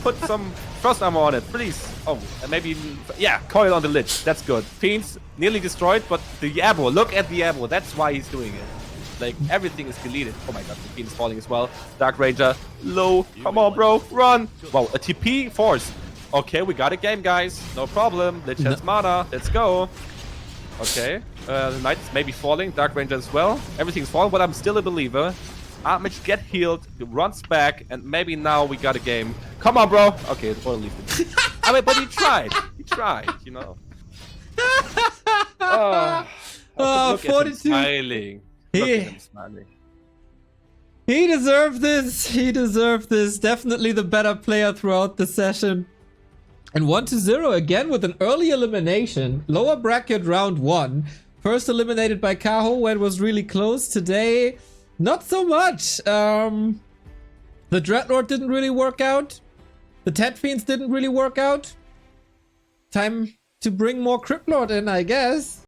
put some frost armor on it, please. Oh, and maybe, yeah, coil on the lich. That's good. Fiends nearly destroyed, but the Abo, look at the Abo. That's why he's doing it. Like, everything is deleted. Oh my god, the fiend is falling as well. Dark Ranger, low. Come on, bro, run. Wow, a TP forced. Okay, we got a game, guys. No problem. Lich has mana. Let's go. Okay, the knight is maybe falling. Dark Ranger as well. Everything's falling, but I'm still a believer. Armage get healed, he runs back, and maybe now we got a game. Come on, bro. Okay, or leave it. I mean, but he tried. He tried, you know. Look Fortitude. at him smiling. Look at him smiling. He deserved this. He deserved this. Definitely the better player throughout the session. And 1-0 again with an early elimination. Lower bracket round 1. First eliminated by Kaho where it was really close. Today, not so much. The Dreadlord didn't really work out. The Tet Fiends didn't really work out. Time to bring more Crypt Lord in, I guess.